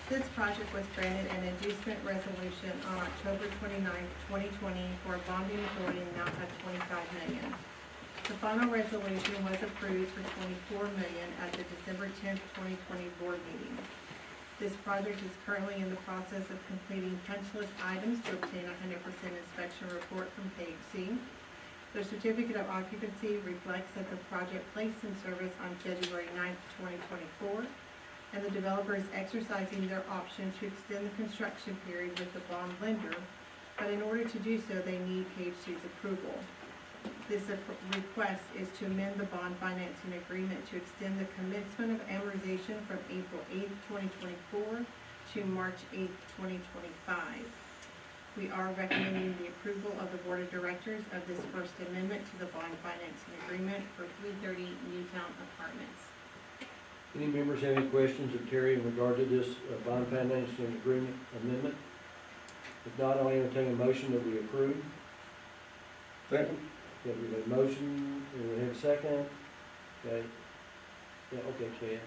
This project was granted an inducement resolution on October 29, 2020 for a bonding authority amount of $25 million. The final resolution was approved for $24 million at the December 10, 2020 board meeting. This project is currently in the process of completing punch list items to obtain a 100% inspection report from KHC. The certificate of occupancy reflects that the project placed in service on February 9, 2024, and the developer is exercising their option to extend the construction period with the bond lender, but in order to do so, they need KHC's approval. This request is to amend the bond financing agreement to extend the commencement of amortization from April 8, 2024 to March 8, 2025. We are recommending the approval of the board of directors of this first amendment to the bond financing agreement for 330 Newtown Apartments. Any members have any questions of Terry in regard to this bond financing agreement amendment? If not, I'll entertain a motion that we approve. Second. Okay, we have a motion, and we have a second. Okay. Yeah, okay, Chad.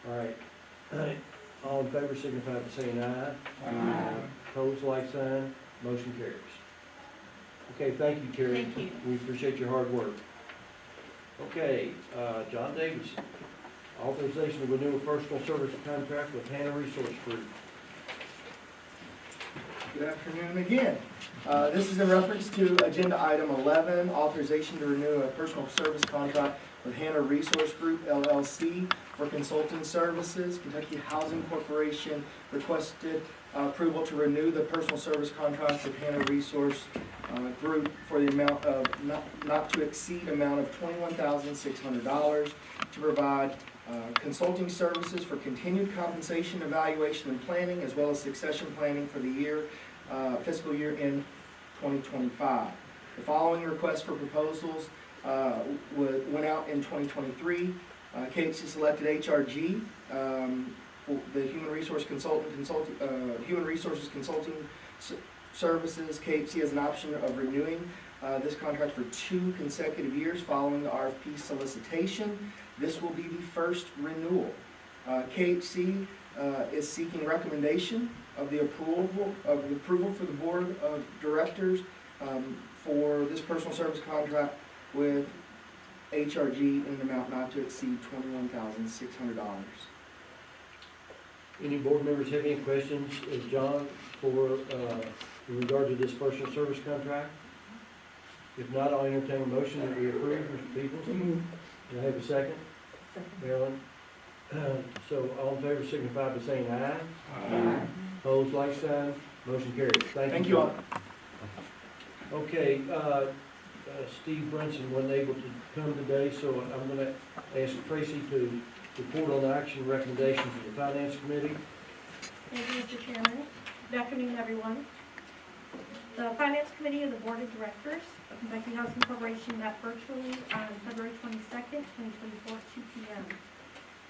All right. All in favor signify by saying aye. Aye. Opposed, like sign. Motion carries. Okay, thank you, Carrie. Thank you. We appreciate your hard work. Okay, John Davis, authorization to renew a personal service contract with Hannah Resource Group. Good afternoon again. This is in reference to agenda item 11, authorization to renew a personal service contract with Hannah Resource Group LLC for consulting services. Kentucky Housing Corporation requested approval to renew the personal service contract with Hannah Resource Group for the amount of not to exceed amount of $21,600 to provide consulting services for continued compensation, evaluation, and planning, as well as succession planning for the year, fiscal year in 2025. The following requests for proposals went out in 2023. KHC selected HRG, the Human Resources Consulting Services. KHC has an option of renewing this contract for 2 consecutive years following the RFP solicitation. This will be the first renewal. KHC is seeking recommendation of the approval for the Board of Directors for this personal service contract with HRG in an amount not to exceed $21,600. Any board members have any questions of John for, in regard to this personal service contract? If not, I'll entertain a motion that we approve. Mr. Peoples? Do I have a second? Marilyn? So all in favor signify by saying aye. Aye. Opposed, like sign. Motion carries. Thank you all. Okay, Steve Brunson wasn't able to come today, so I'm gonna ask Tracy to report on the action recommendations of the Finance Committee. Thank you, Mr. Chairman. Good afternoon, everyone. The Finance Committee of the Board of Directors of Kentucky Housing Corporation met virtually on February 22nd, 2024 at 2 p.m.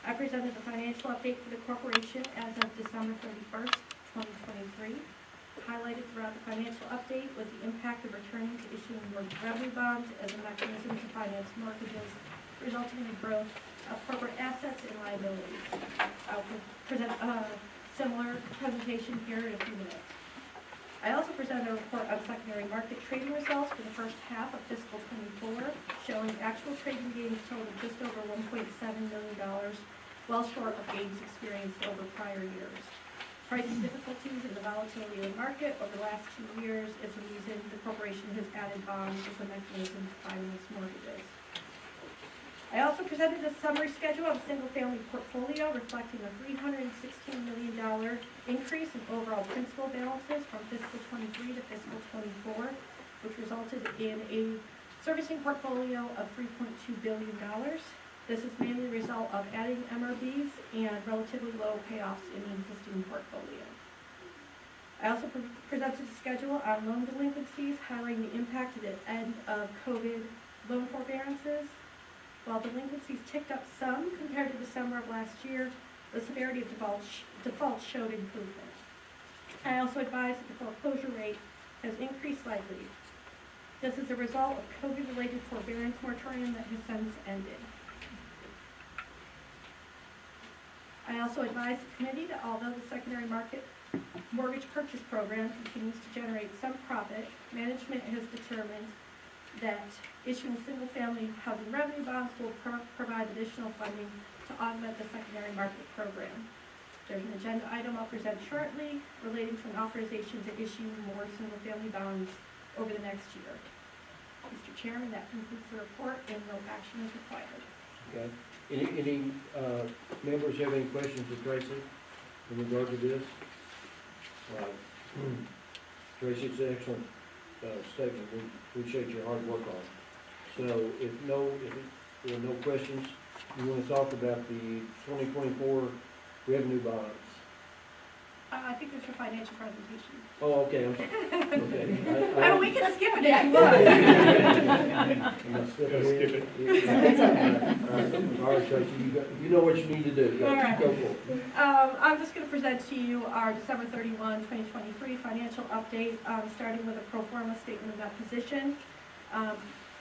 I presented the financial update for the corporation as of December 31st, 2023. Highlighted throughout the financial update was the impact of returning to issuing mortgage revenue bonds as a mechanism to finance mortgages, resulting in the growth of corporate assets and liabilities. I'll present a similar presentation here in a few minutes. I also presented a report on secondary market trading results for the first half of fiscal 24, showing actual trading gains totaling just over $1.7 million, well short of gains experienced over prior years. Pricing difficulties and the volatility of the market over the last 2 years is the reason the corporation has added bonds as a mechanism to finance mortgages. I also presented a summary schedule of a single-family portfolio reflecting a $316 million increase in overall principal balances from fiscal 23 to fiscal 24, which resulted in a servicing portfolio of $3.2 billion. This is mainly a result of adding MRBs and relatively low payoffs in the existing portfolio. I also presented a schedule on loan delinquencies, highlighting the impact of the end of COVID loan forbearances. While delinquencies ticked up some compared to December of last year, the severity of defaults showed improvement. I also advised that the foreclosure rate has increased slightly. This is a result of COVID-related forbearance moratorium that has since ended. I also advised the committee that although the secondary market mortgage purchase program continues to generate some profit, management has determined that issuing single-family housing revenue bonds will provide additional funding to augment the secondary market program. There's an agenda item I'll present shortly relating to an authorization to issue more single-family bonds over the next year. Mr. Chairman, that concludes the report and no action is required. Okay. Any members have any questions of Tracy in regard to this? Tracy, it's an excellent statement. We appreciate your hard work on it. So if there are no questions, you want to talk about the 2024 revenue bonds? I think there's a financial presentation. Oh, okay. Okay. Oh, we can skip it if you want. Skip it. All right, Tracy, you know what you need to do. All right. Go for it. I'm just going to present to you our December 31, 2023 financial update, starting with a pro forma statement of that position.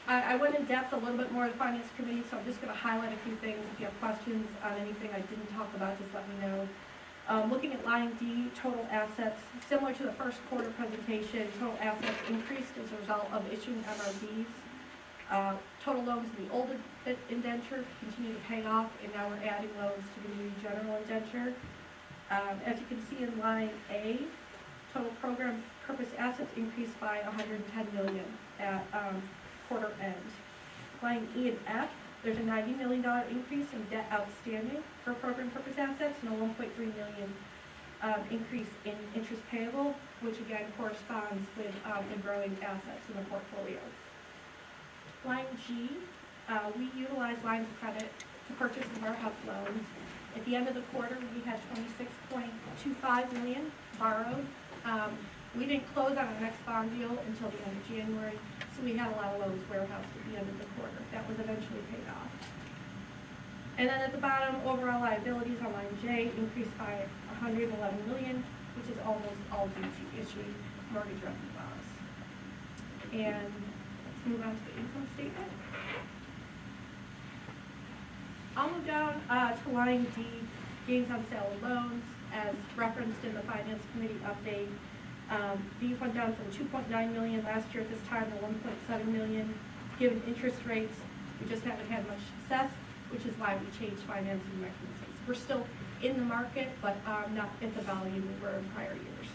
I went in depth a little bit more of the finance committee, so I'm just gonna highlight a few things. If you have questions on anything I didn't talk about, just let me know. Looking at line D, total assets, similar to the first quarter presentation, total assets increased as a result of issuing MRBs. Total loans in the older indenture continue to pay off, and now we're adding loans to the new general indenture. As you can see in line A, total program purpose assets increased by $110 million at quarter end. Line E and F, there's a $90 million increase in debt outstanding for program purpose assets and a $1.3 million increase in interest payable, which again corresponds with the growing assets in the portfolio. Line G, we utilize lines of credit to purchase the warehouse loans. At the end of the quarter, we had $26.25 million borrowed. We didn't close on our next bond deal until the end of January, so we had a lot of loans warehoused at the end of the quarter. That was eventually paid off. And then at the bottom, overall liabilities on line J increased by $111 million, which is almost all due to issuing mortgage revenue bonds. And let's move on to the income statement. I'll move down to line D, gains on sale of loans, as referenced in the Finance Committee update. These went down from $2.9 million last year at this time to $1.7 million. Given interest rates, we just haven't had much success, which is why we changed financing mechanisms. We're still in the market, but not at the volume we were in prior years.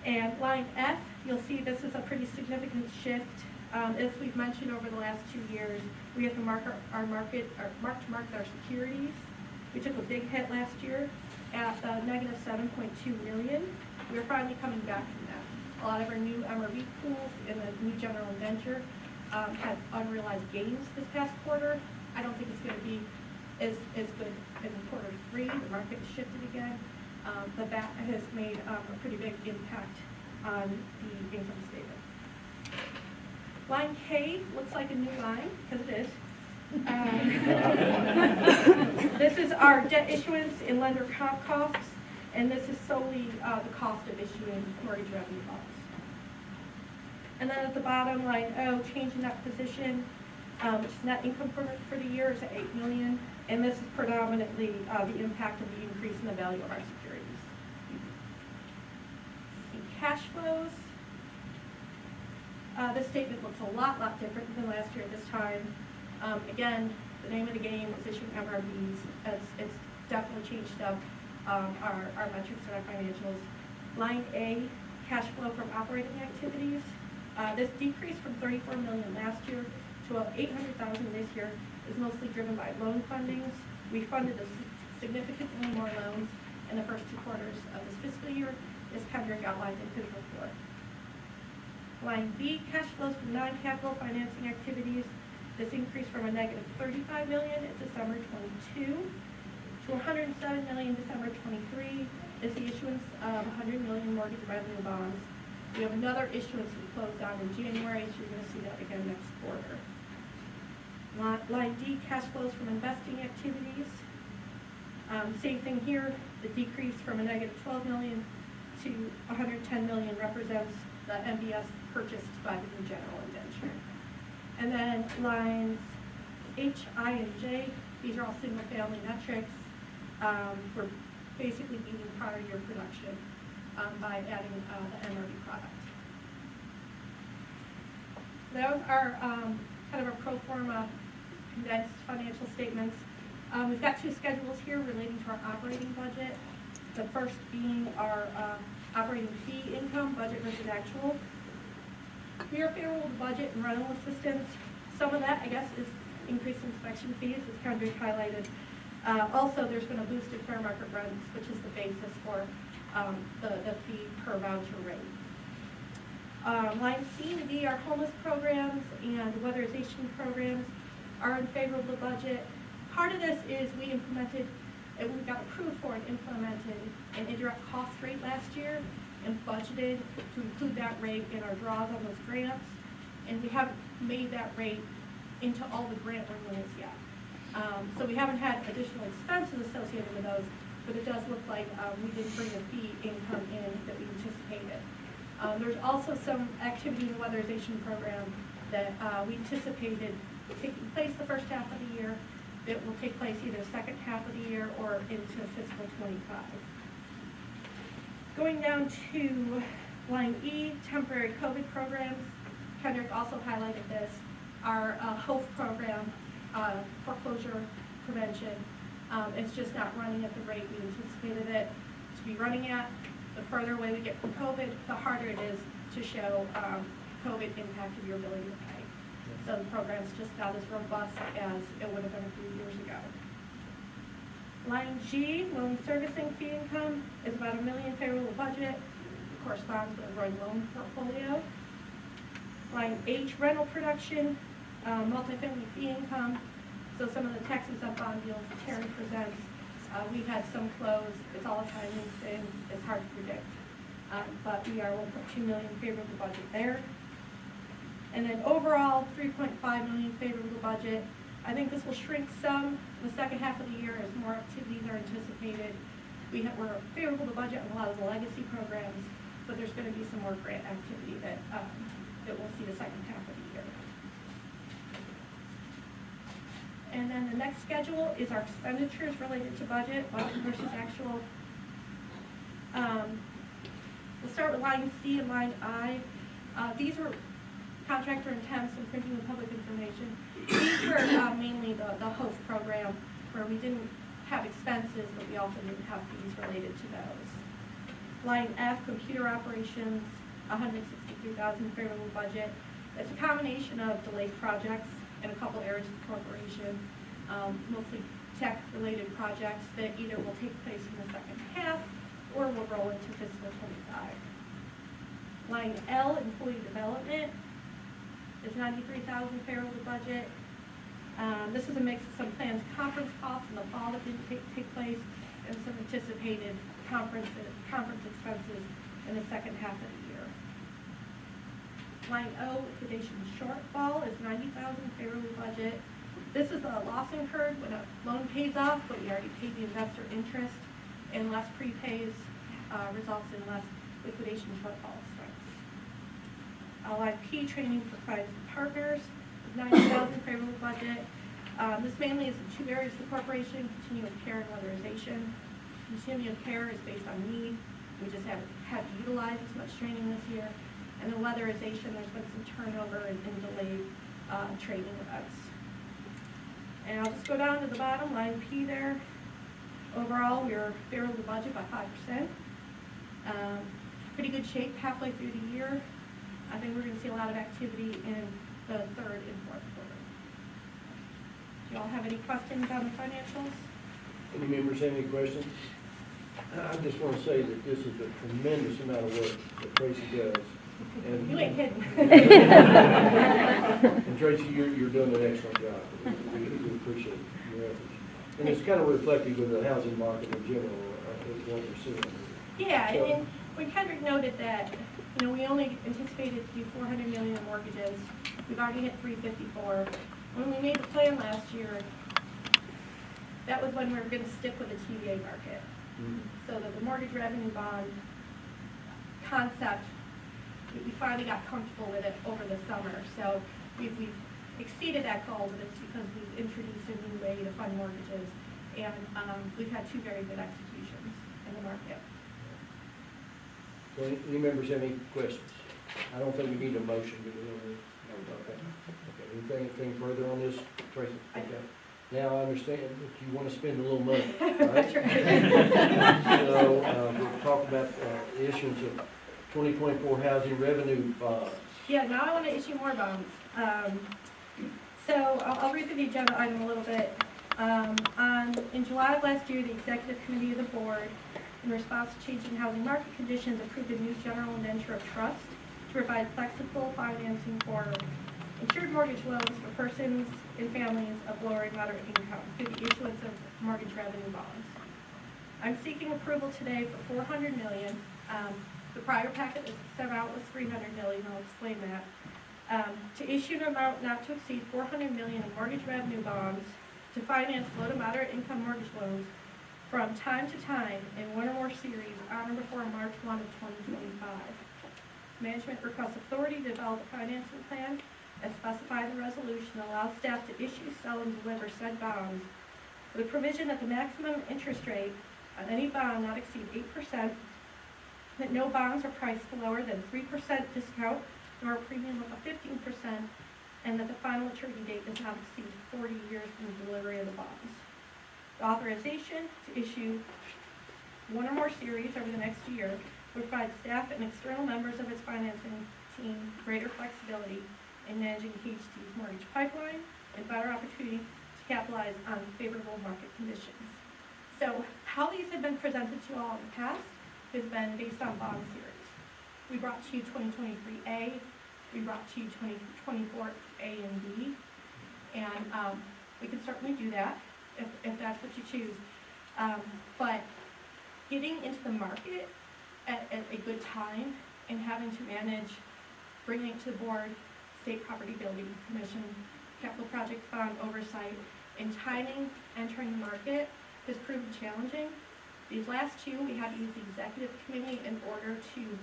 And line F, you'll see this is a pretty significant shift. As we've mentioned over the last 2 years, we have to mark to market our securities. We took a big hit last year at negative $7.2 million. We're finally coming back from that. A lot of our new MRB pools in the new general indenture had unrealized gains this past quarter. I don't think it's going to be as good in quarter 3. The market has shifted again. But that has made a pretty big impact on the income statement. Line K looks like a new line, because it is. This is our debt issuance and lender comp costs, and this is solely the cost of issuing mortgage revenue bonds. And then at the bottom, line O, change in that position, which is net income for the year is at $8 million, and this is predominantly the impact of the increase in the value of our securities. In cash flows, this statement looks a lot different than last year at this time. Again, the name of the game is issuing MRBs. It's definitely changed up our metrics and our financials. Line A, cash flow from operating activities. This decrease from $34 million last year to $800,000 this year is mostly driven by loan fundings. We funded significantly more loans in the first 2 quarters of this fiscal year, as Kendrick outlined in his report. Line B, cash flows from non-capital financing activities. This increased from a negative $35 million in December 22 to $107 million in December 23 is the issuance of $100 million mortgage revenue bonds. We have another issuance we closed on in January, so you're going to see that again next quarter. Line D, cash flows from investing activities. Same thing here, the decrease from a negative $12 million to $110 million represents the MBS purchased by the new general indenture. And then lines H, I, and J, these are all single-family metrics. We're basically meeting prior year production by adding the MRB product. Those are kind of our pro forma condensed financial statements. We've got 2 schedules here relating to our operating budget. The first being our operating fee income, budget versus actual. We are favorable to budget and rental assistance. Some of that, I guess, is increased inspection fees, as Kendrick highlighted. Also, there's been a boost in fair market rents, which is the basis for the fee per voucher rate. Line C and D, our homeless programs and weatherization programs are in favorable budget. Part of this is we got approved for and implemented an indirect cost rate last year and budgeted to include that rate in our draws on those grants. And we haven't made that rate into all the grant renewals yet. So we haven't had additional expenses associated with those, but it does look like we didn't bring the fee income in that we anticipated. There's also some activity in the weatherization program that we anticipated taking place the first half of the year. It will take place either second half of the year or into fiscal '25. Going down to line E, temporary COVID programs. Kendrick also highlighted this. Our HOPE program, foreclosure prevention, it's just not running at the rate we anticipated it to be running at. The further away we get from COVID, the harder it is to show COVID impact of your ability to pay. So the program's just not as robust as it would have been a few years ago. Line G, loan servicing fee income, is about $1 million favorable budget. It corresponds with a growing loan portfolio. Line H, rental production, multifamily fee income. So some of the Texas up bond deals that Terry presents, we had some close. It's all a timing thing. It's hard to predict. But we are $1.2 million favorable budget there. And then overall, $3.5 million favorable budget. I think this will shrink some in the second half of the year as more activities are anticipated. We're favorable to budget on a lot of the legacy programs, but there's going to be some more grant activity that we'll see the second half of the year. And then the next schedule is our expenditures related to budget versus actual. We'll start with line C and line I. These were contractor intents and printing of public information. These were mainly the HOPE program, where we didn't have expenses, but we also didn't have fees related to those. Line F, computer operations, $163,000 favorable budget. It's a combination of delayed projects in a couple areas of the corporation, mostly tech-related projects that either will take place in the second half or will roll into fiscal '25. Line L, employee development, is $93,000 favorable budget. This is a mix of some planned conference costs in the fall that didn't take place and some anticipated conference expenses in the second half of the year. Line O, liquidation shortfall, is $90,000 favorable budget. This is a loss incurred when a loan pays off, but we already paid the investor interest, and less prepays results in less liquidation shortfall expense. Line P, training for clients and partners, $90,000 favorable budget. This mainly is in two areas of the corporation: continuum of care and weatherization. Continuum of care is based on need. We just haven't had to utilize as much training this year. And the weatherization, there's been some turnover and delayed training events. And I'll just go down to the bottom, line P there. Overall, we're favorable budget by 5%. Pretty good shape halfway through the year. I think we're going to see a lot of activity in the third and fourth quarter. Do y'all have any questions on the financials? Any members have any questions? I just want to say that this is a tremendous amount of work that Tracy does. And You ain't kidding. and Tracy, you're doing an excellent job. We appreciate your efforts. And it's kind of reflective of the housing market in general, is what we're seeing. Yeah, and when Kendrick noted that, we only anticipated to do $400 million in mortgages. We've already hit 354. When we made the plan last year, that was when we were going to stick with the TVA market. So that the mortgage revenue bond concept, we finally got comfortable with it over the summer. So we've exceeded that goal, but it's because we've introduced a new way to fund mortgages, and we've had two very good executions in the market. So any members have any questions? I don't think we need a motion, do we? Okay. Anything further on this, Tracy? Okay. Now I understand that you want to spend a little money, right? So we'll talk about the issuance of 2024 housing revenue bonds. Yeah, now I want to issue more bonds. So I'll read through the agenda item a little bit. In July of last year, the Executive Committee of the Board, in response to changing housing market conditions, approved a new general indenture of trust to provide flexible financing for insured mortgage loans for persons and families of lower and moderate income through the issuance of mortgage revenue bonds. I'm seeking approval today for $400 million. The prior packet that sent out was $300 million. I'll explain that. To issue an amount not to exceed $400 million in mortgage revenue bonds to finance low to moderate income mortgage loans from time to time in one or more series on or before March 1 of 2025. Management requests authority to develop a financing plan as specified in the resolution, allows staff to issue, sell, and deliver said bonds with the provision that the maximum interest rate on any bond not exceed 8%, that no bonds are priced lower than 3% discount, nor a premium of 15%, and that the final maturity date does not exceed 40 years from the delivery of the bonds. The authorization to issue one or more series over the next year will provide staff and external members of its financing team greater flexibility in managing KHC's mortgage pipeline and better opportunity to capitalize on favorable market conditions. So how these have been presented to you all in the past has been based on bond series. We brought to you 2023A, we brought to you 2024A and B, and we can certainly do that if that's what you choose. But getting into the market at a good time and having to manage, bringing it to the board, State Property Building Commission, Capital Project Fund oversight, and timing entering the market has proven challenging. These last two, we had to use the executive committee in order to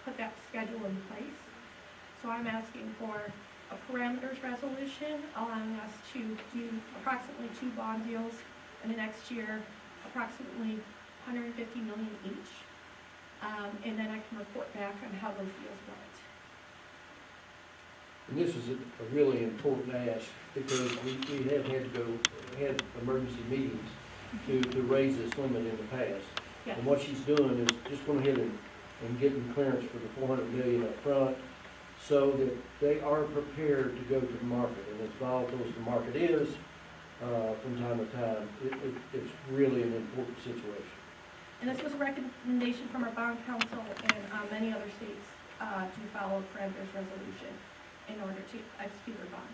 put that schedule in place. So I'm asking for a parameters resolution allowing us to do approximately 2 bond deals in the next year, approximately $150 million each. And then I can report back on how those deals went. And this is a really important ask because we have had to had emergency meetings to raise this limit in the past. Yes. And what she's doing is just going ahead and getting clearance for the $400 million up front so that they are prepared to go to the market. And as volatile as the market is, from time to time, it's really an important situation. And this was a recommendation from our bond council and many other states to follow parameters resolution in order to execute their bond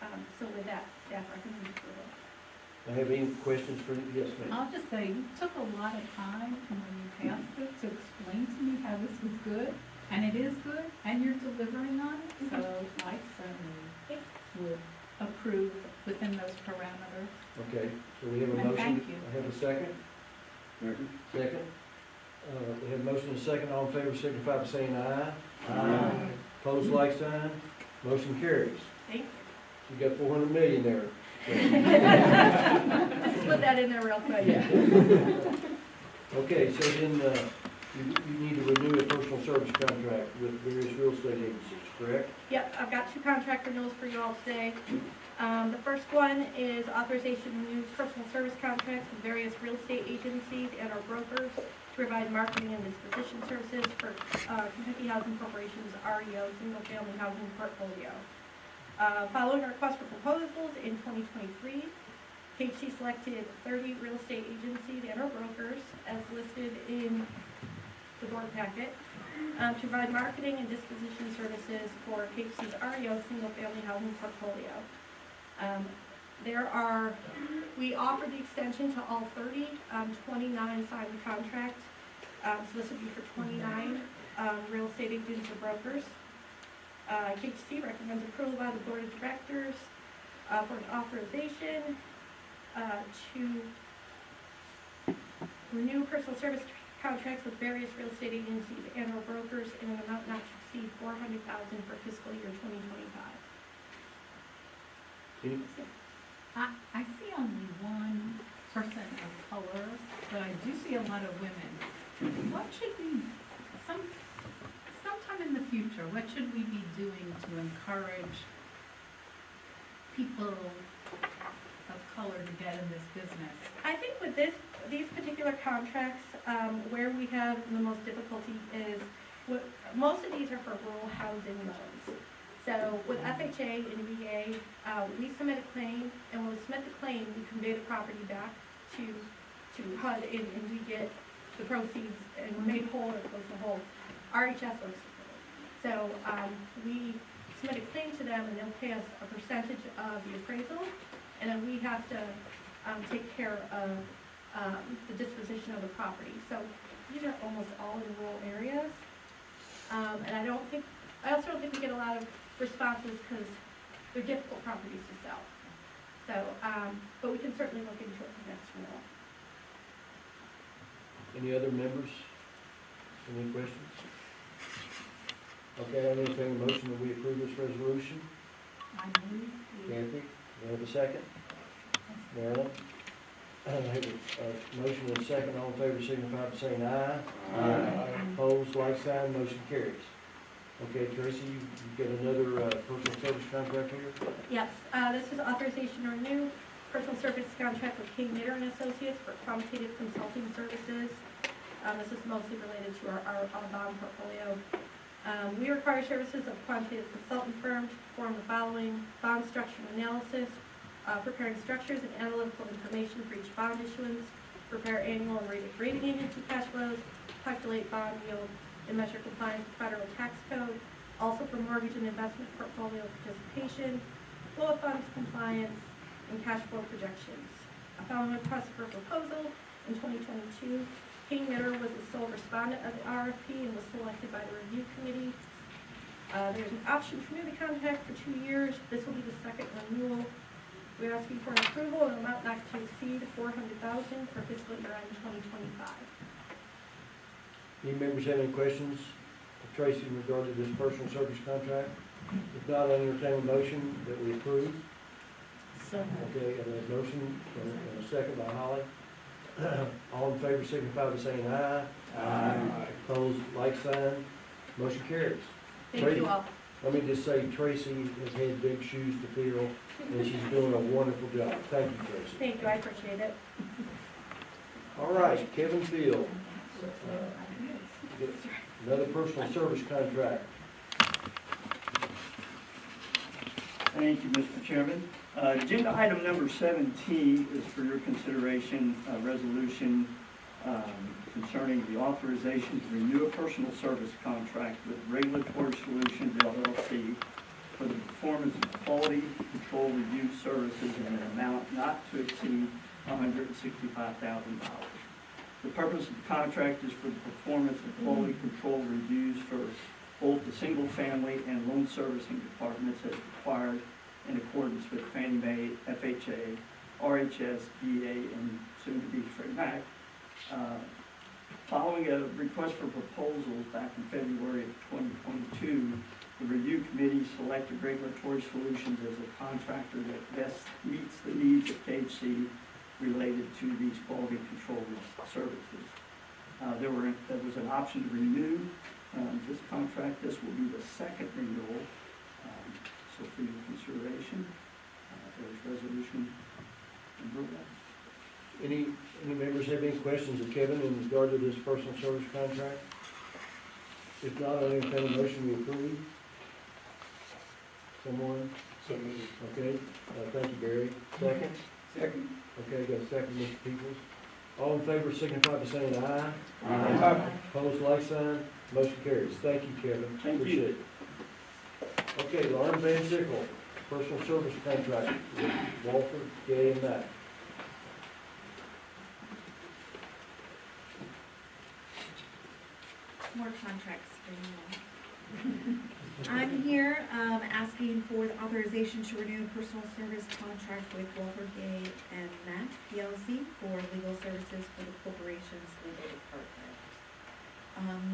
deals. So with that, staff recommends approval. I have any questions for you? Yes, ma'am. I'll just say, you took a lot of time when you passed it to explain to me how this was good, and it is good, and you're delivering on it, so I certainly would approve within those parameters. Okay, so we have a And motion. thank you. I have a second. Second. We have a motion and a second. All in favor signify by saying aye. Aye. Opposed, like sign. Motion carries. Thank you. You got $400 million there. Just put that in there real quick. Okay, so then you need to renew a personal service contract with various real estate agencies, correct? Yep, I've got 2 contract renewals for you all today. The first one is authorization to renew personal service contracts with various real estate agencies and our brokers to provide marketing and disposition services for Kentucky Housing Corporation's REO single-family housing portfolio. Following our request for proposals in 2023, KHC selected 30 real estate agencies and our brokers as listed in the board packet to provide marketing and disposition services for KHC's REO single-family housing portfolio. We offer the extension to all 30, 29 signed the contract. So this would be for 29 real estate agents or brokers. KHC recommends approval by the board of directors for an authorization to renew personal service contracts with various real estate agencies and or brokers in an amount not to exceed $400,000 for fiscal year 2025. I see only 1 person of color, but I do see a lot of women. What should we, sometime in the future, what should we be doing to encourage people of color to get in this business? I think with these particular contracts, where we have the most difficulty is, most of these are for rural housing loans. So with FHA and VA, we submit a claim, and when we submit the claim, we convey the property back to HUD, and we get the proceeds, and we're made whole or close to whole. RHS looks at it. So we submit a claim to them, and they'll pay us a percentage of the appraisal, and then we have to take care of the disposition of the property. So these are almost all in rural areas, and I also don't think we get a lot of responses because they're difficult properties to sell. So, but we can certainly look into it for next renewal. Any other members? Any questions? Okay, I entertain a motion that we approve this resolution. I move we- Kathy, you have a second? Marilyn? I have a motion and a second. All in favor, signify by saying aye. Opposed, like sign, motion carries. Okay, Tracy, you've got another personal service contract here? Yes, this is authorization to renew personal service contract with King Knitter and Associates for quantitative consulting services. This is mostly related to our bond portfolio. We require services of quantitative consultant firm to perform the following: bond structure analysis, preparing structures and analytical information for each bond issuance, prepare annual and rating agency cash flows, calculate bond yield, and measure compliance with federal tax code. Also for mortgage and investment portfolio participation, flow of funds compliance, and cash flow projections. Following request for proposal in 2022, King Knitter was the sole respondent of the RFP and was selected by the review committee. There's an option to renew the contract for 2 years. This will be the second renewal. We're asking for an approval of an amount not to exceed $400,000 for fiscal year end 2025. Any members have any questions of Tracy in regard to this personal service contract? If not, I entertain a motion that we approve. So Okay, and a motion and a second by Holly. All in favor, signify by saying aye. Opposed, like sign, motion carries. Thank you all. Let me just say, Tracy has had big shoes to fill, and she's doing a wonderful job. Thank you, Tracy. Thank you, I appreciate it. All right, Kevin Field. Another personal service contract. Thank you, Mr. Chairman. Agenda item number 17 is for your consideration, a resolution concerning the authorization to renew a personal service contract with Regulatory Solutions LLC for the performance of quality control review services in an amount not to exceed $165,000. The purpose of the contract is for the performance of quality control reviews for both the single-family and loan servicing departments as required in accordance with Fannie Mae, FHA, RHS, VA, and soon-to-be Freddie Mac. Following a request for proposals back in February of 2022, the review committee selected Regulatory Solutions as a contractor that best meets the needs of KHC related to these quality control services. There was an option to renew this contract. This will be the second renewal. So for your consideration, there's resolution number 1. Any members have any questions of Kevin in regard to this personal service contract? If not, I entertain a motion we approve. Someone? Okay, thank you, Barry. Second? Second. Okay, got a second, Mr. Peoples. All in favor, signify by saying aye. Opposed, like sign, motion carries. Thank you, Kevin. Thank you. Appreciate it. Okay, Lauren Van Sickle, personal service contract with Walter Gay and Mack. More contracts for you. I'm here asking for the authorization to renew a personal service contract with Walter Gay and Mack PLC for legal services for the corporation's legal department.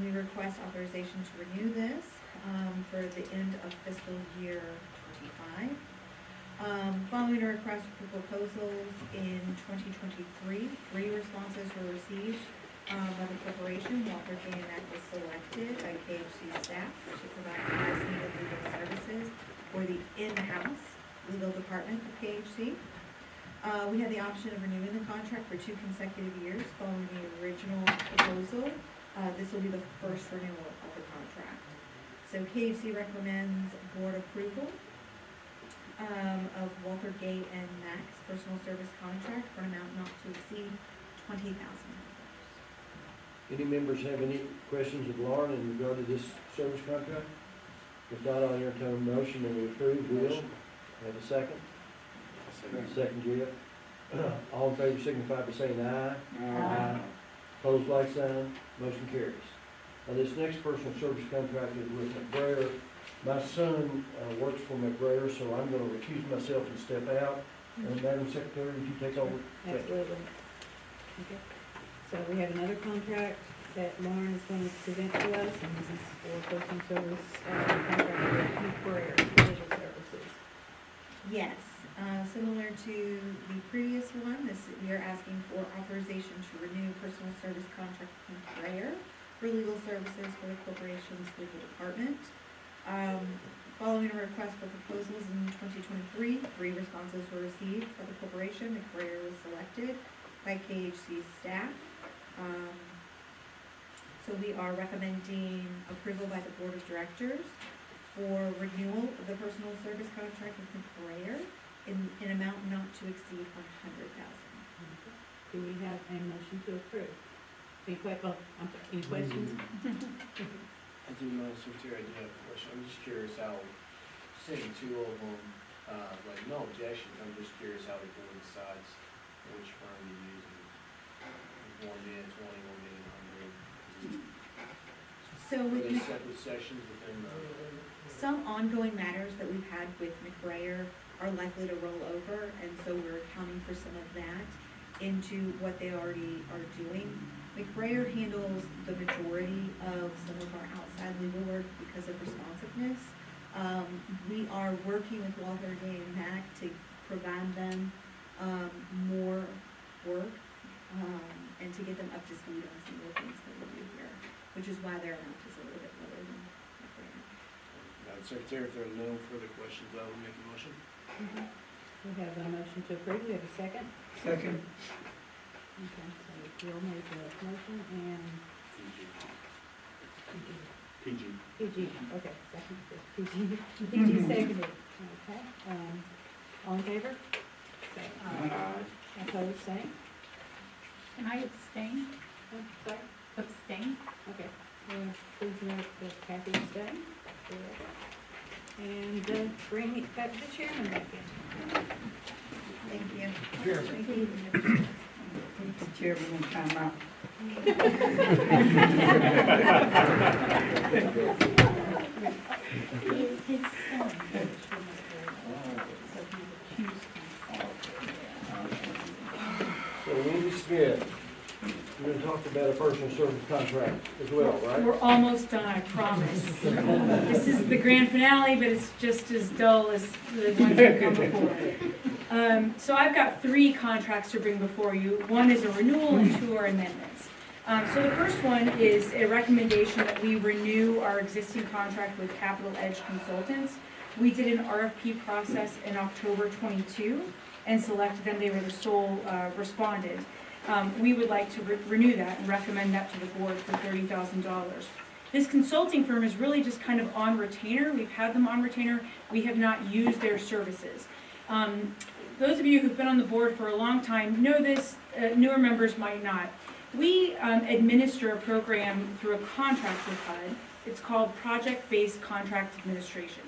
We request authorization to renew this for the end of fiscal year 25. Following a request for proposals in 2023, 3 responses were received by the corporation. Walter Gay and Mack was selected by KHC staff to provide the best needed legal services for the in-house legal department of KHC. We had the option of renewing the contract for 2 consecutive years following the original proposal. This will be the first renewal of the contract. So KHC recommends board approval of Walter Gay and Mack's personal service contract for an amount not to exceed $20,000. Any members have any questions of Lauren in regard to this service contract? If not, I'll entertain a motion that we approve. Will, have a second? Second, Jeff. All in favor signify by saying aye. Opposed, like sign, motion carries. Now, this next personal service contract is with McBrayer. My son works for McBrayer, so I'm going to recuse myself and step out. Madam Secretary, would you take over? Absolutely. Okay. So we have another contract that Lauren is going to present to us, and this is for personal service, contract with Courier Collision Services. Yes, similar to the previous one, we are asking for authorization to renew personal service contract with Courier for legal services for the corporation's legal department. Following a request for proposals in 2023, 3 responses were received by the corporation. The Courier was selected by KHC's staff. So we are recommending approval by the Board of Directors for renewal of the personal service contract with Courier in an amount not to exceed $100,000. Do we have a motion to approve? Any questions? I do know, Secretary, I do have a question. I'm just curious how, sitting 2 of them, like, no objections, I'm just curious how the board decides which firm to use. One being 20, one being 100. So Are with they separate sections within the? some ongoing matters that we've had with McBrayer are likely to roll over, and so we're accounting for some of that into what they already are doing. McBrayer handles the majority of some of our outside legal work because of responsiveness. We are working with Walther Gay and Mack to provide them more work and to get them up to speed on some of the things that we do here, which is why their amount is a little bit lower than McBrayer. Madam Secretary, if there are no further questions, I will make a motion. We have a motion to approve. We have a second. Second. Okay, so Bill made the motion and PG, okay, second, PG, PG seconded, okay, all in favor? Say aye. Opposed, same? Can I abstain? Sorry? Abstain? Okay. Please note that Kathy abstained. And bring it back to the chairman back in. Thank you. Sure. Thank you. The chairman will time out. So Wendy Smith, you're gonna talk about a personal service contract as well, right? We're almost done, I promise. This is the grand finale, but it's just as dull as the ones that come before. So I've got 3 contracts to bring before you. One is a renewal and 2 are amendments. So the first one is a recommendation that we renew our existing contract with Capital Edge Consultants. We did an RFP process in October 22 and selected them. They were the sole respondent. We would like to renew that and recommend that to the board for $30,000. This consulting firm is really just kind of on retainer. We've had them on retainer. We have not used their services. Those of you who've been on the board for a long time know this, newer members might not. We administer a program through a contract with HUD. It's called Project-Based Contract Administration.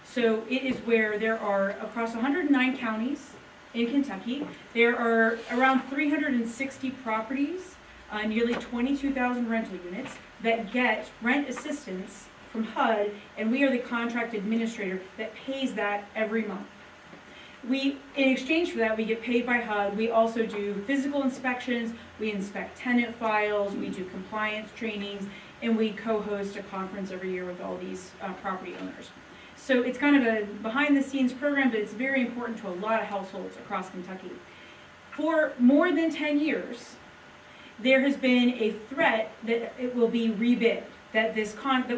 So it is where there are, across 109 counties in Kentucky, there are around 360 properties, nearly 22,000 rental units that get rent assistance from HUD, and we are the contract administrator that pays that every month. In exchange for that, we get paid by HUD. We also do physical inspections, we inspect tenant files, we do compliance trainings, and we co-host a conference every year with all these property owners. So it's kind of a behind-the-scenes program, but it's very important to a lot of households across Kentucky. For more than 10 years, there has been a threat that it will be rebid, that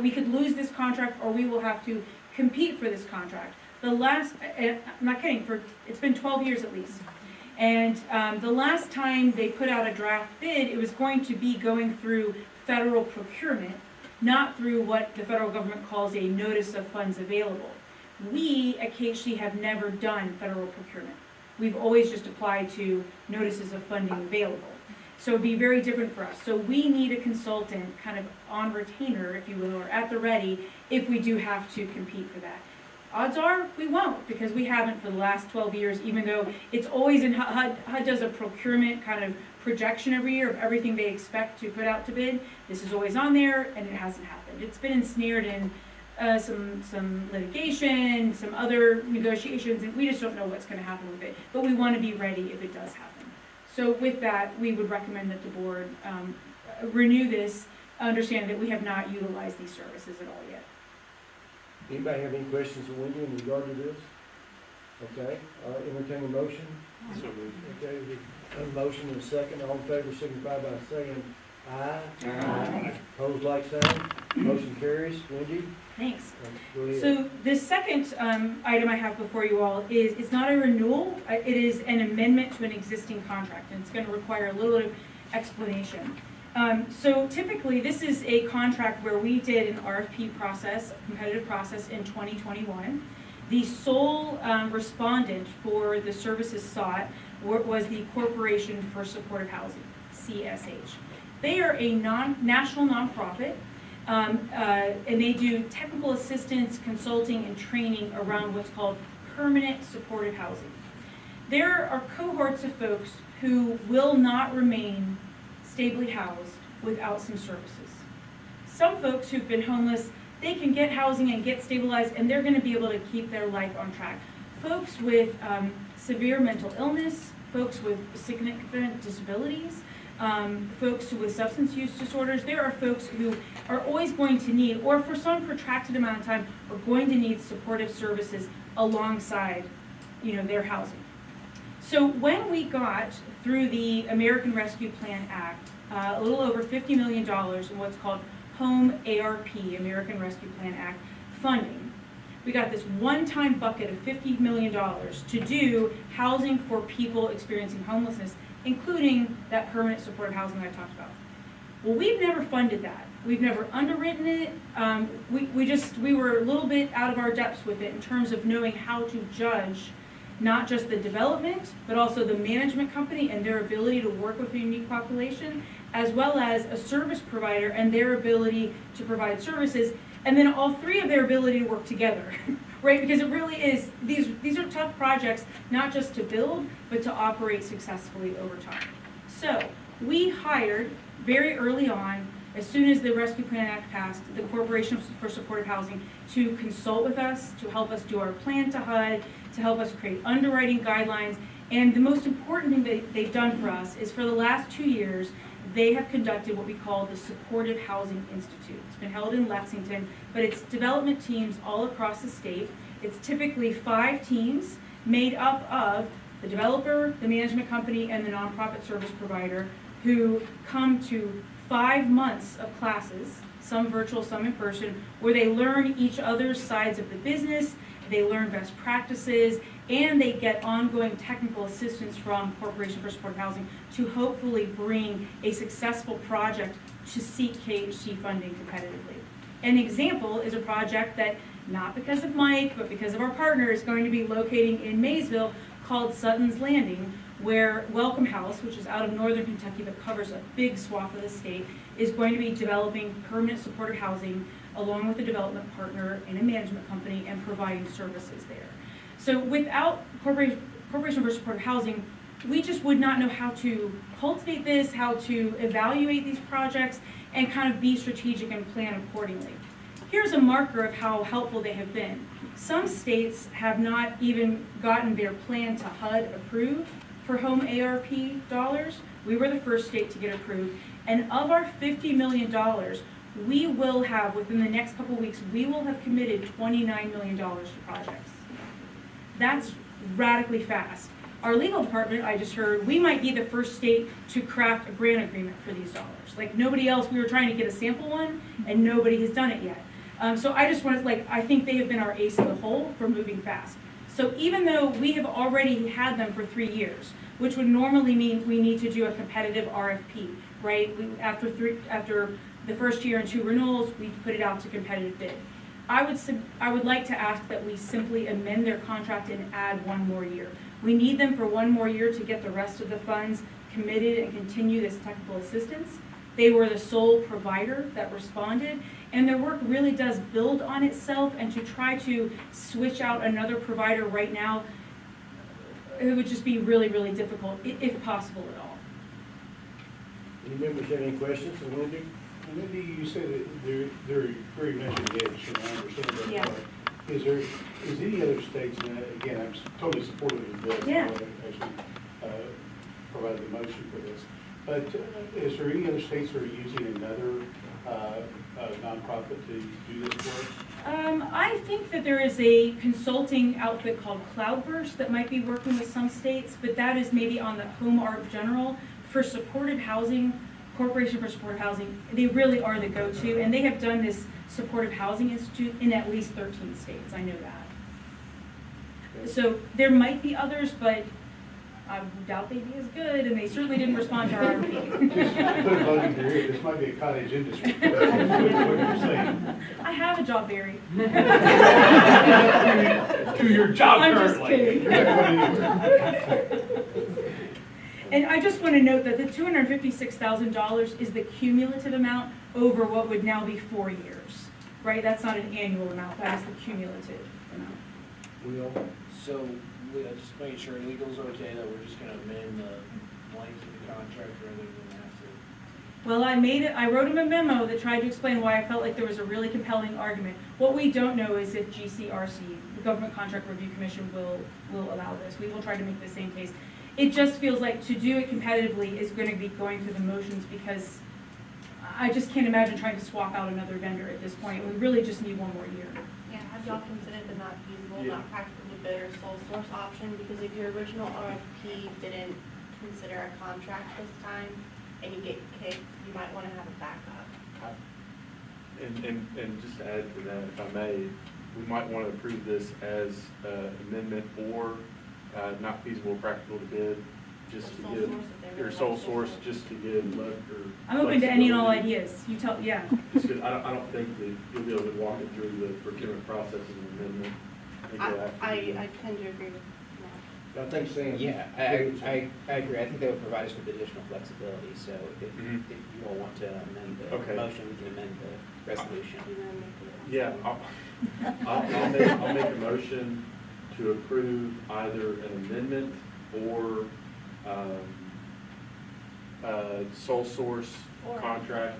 we could lose this contract or we will have to compete for this contract. I'm not kidding, it's been 12 years at least. And the last time they put out a draft bid, it was going to be going through federal procurement, not through what the federal government calls a notice of funds available. We at KHC have never done federal procurement. We've always just applied to notices of funding available. So it'd be very different for us. So we need a consultant kind of on retainer, if you will, or at the ready, if we do have to compete for that. Odds are we won't, because we haven't for the last 12 years, even though it's always in HUD. HUD does a procurement kind of projection every year of everything they expect to put out to bid. This is always on there, and it hasn't happened. It's been ensnared in some litigation, some other negotiations, and we just don't know what's going to happen with it. But we want to be ready if it does happen. So with that, we would recommend that the board renew this understanding that we have not utilized these services at all yet. Anybody have any questions of Wendy in regard to this? Okay, entertain a motion. Okay, a motion and a second. All in favor signify by saying aye. Aye. Opposed, like sign. Motion carries. Wendy? Thanks. Go ahead. So the second item I have before you all is, it's not a renewal, it is an amendment to an existing contract, and it's going to require a little bit of explanation. So typically, this is a contract where we did an RFP process, a competitive process in 2021. The sole respondent for the services sought was the Corporation for Supportive Housing, CSH. They are a national nonprofit, and they do technical assistance, consulting, and training around what's called permanent supportive housing. There are cohorts of folks who will not remain stably housed without some services. Some folks who've been homeless, they can get housing and get stabilized, and they're going to be able to keep their life on track. Folks with severe mental illness, folks with significant disabilities, folks with substance use disorders, there are folks who are always going to need, or for some protracted amount of time, are going to need supportive services alongside, their housing. So when we got through the American Rescue Plan Act, a little over $50 million in what's called Home ARP, American Rescue Plan Act funding, we got this one-time bucket of $50 million to do housing for people experiencing homelessness, including that permanent supportive housing that I talked about. Well, we've never funded that. We've never underwritten it. We were a little bit out of our depths with it in terms of knowing how to judge not just the development, but also the management company and their ability to work with a unique population, as well as a service provider and their ability to provide services, and then all three of their ability to work together, right? Because it really is, these are tough projects, not just to build, but to operate successfully over time. So we hired very early on, as soon as the Rescue Plan Act passed, the Corporation for Supportive Housing to consult with us, to help us do our plan to HUD, to help us create underwriting guidelines. And the most important thing that they've done for us is for the last 2 years, they have conducted what we call the Supportive Housing Institute. It's been held in Lexington, but it's development teams all across the state. It's typically 5 teams made up of the developer, the management company, and the nonprofit service provider who come to 5 months of classes, some virtual, some in person, where they learn each other's sides of the business, they learn best practices, and they get ongoing technical assistance from Corporation for Supportive Housing to hopefully bring a successful project to seek KHC funding competitively. An example is a project that, not because of Mike, but because of our partner, is going to be locating in Maysville called Sutton's Landing, where Welcome House, which is out of northern Kentucky but covers a big swath of the state, is going to be developing permanent supportive housing along with a development partner and a management company and providing services there. So without Corporation for Supportive Housing, we just would not know how to cultivate this, how to evaluate these projects, and kind of be strategic and plan accordingly. Here's a marker of how helpful they have been. Some states have not even gotten their plan to HUD approved for Home ARP dollars. We were the first state to get approved. And of our $50 million, we will have, within the next couple weeks, we will have committed $29 million to projects. That's radically fast. Our legal department, I just heard, we might be the first state to craft a grant agreement for these dollars. Like nobody else, we were trying to get a sample one, and nobody has done it yet. So I just wanted, I think they have been our ace in the hole for moving fast. So even though we have already had them for 3 years, which would normally mean we need to do a competitive RFP, right? After the first year and 2 renewals, we put it out to competitive bid. I would like to ask that we simply amend their contract and add 1 more year. We need them for 1 more year to get the rest of the funds committed and continue this technical assistance. They were the sole provider that responded, and their work really does build on itself, and to try to switch out another provider right now, it would just be really, really difficult, if possible at all. Any members have any questions for Wendy? Wendy, you said that they're very much engaged, and I understand that. Yeah. Is any other states, and again, I'm totally supportive of this. Yeah. Actually provided the motion for this. But is there any other states that are using another a nonprofit to do this work? I think that there is a consulting outfit called Cloudburst that might be working with some states, but that is maybe on the Home Art General. For supportive housing, Corporation for Supportive Housing, they really are the go-to, and they have done this Supportive Housing Institute in at least 13 states, I know that. So there might be others, but I doubt they'd be as good, and they certainly didn't respond to our RFP. Put a bug in your ear, this might be a cottage industry. What you're saying. I have a job, Barry. To your job I'm just currently. kidding. And I just want to note that the $256,000 is the cumulative amount over what would now be 4 years, right? That's not an annual amount, that is the cumulative amount. Will? So, just making sure legal's okay, that we're just gonna amend the blanks of the contract rather than have to. Well, I wrote him a memo that tried to explain why I felt like there was a really compelling argument. What we don't know is if GCRC, the Government Contract Review Commission, will allow this. We will try to make the same case. It just feels like to do it competitively is going to be going through the motions, because I just can't imagine trying to swap out another vendor at this point. We really just need one more year. Yeah, have y'all considered the not feasible, not practical to bid or sole source option? Because if your original RFP didn't consider a contract this time and you get kicked, you might want to have a backup. And just to add to that, if I may, we might want to approve this as amendment or not feasible or practical to bid, just to give, your sole source, just to give, I'm open to any and all ideas. You tell, yeah. Just 'cause I don't think that you'll be able to walk it through the procurement process as an amendment. I tend to agree with that. I think Sam. Yeah, I agree. I think that would provide us with additional flexibility, so if you all want to amend the motion, we can amend the resolution. Yeah, I'll make a motion to approve either an amendment or sole source contract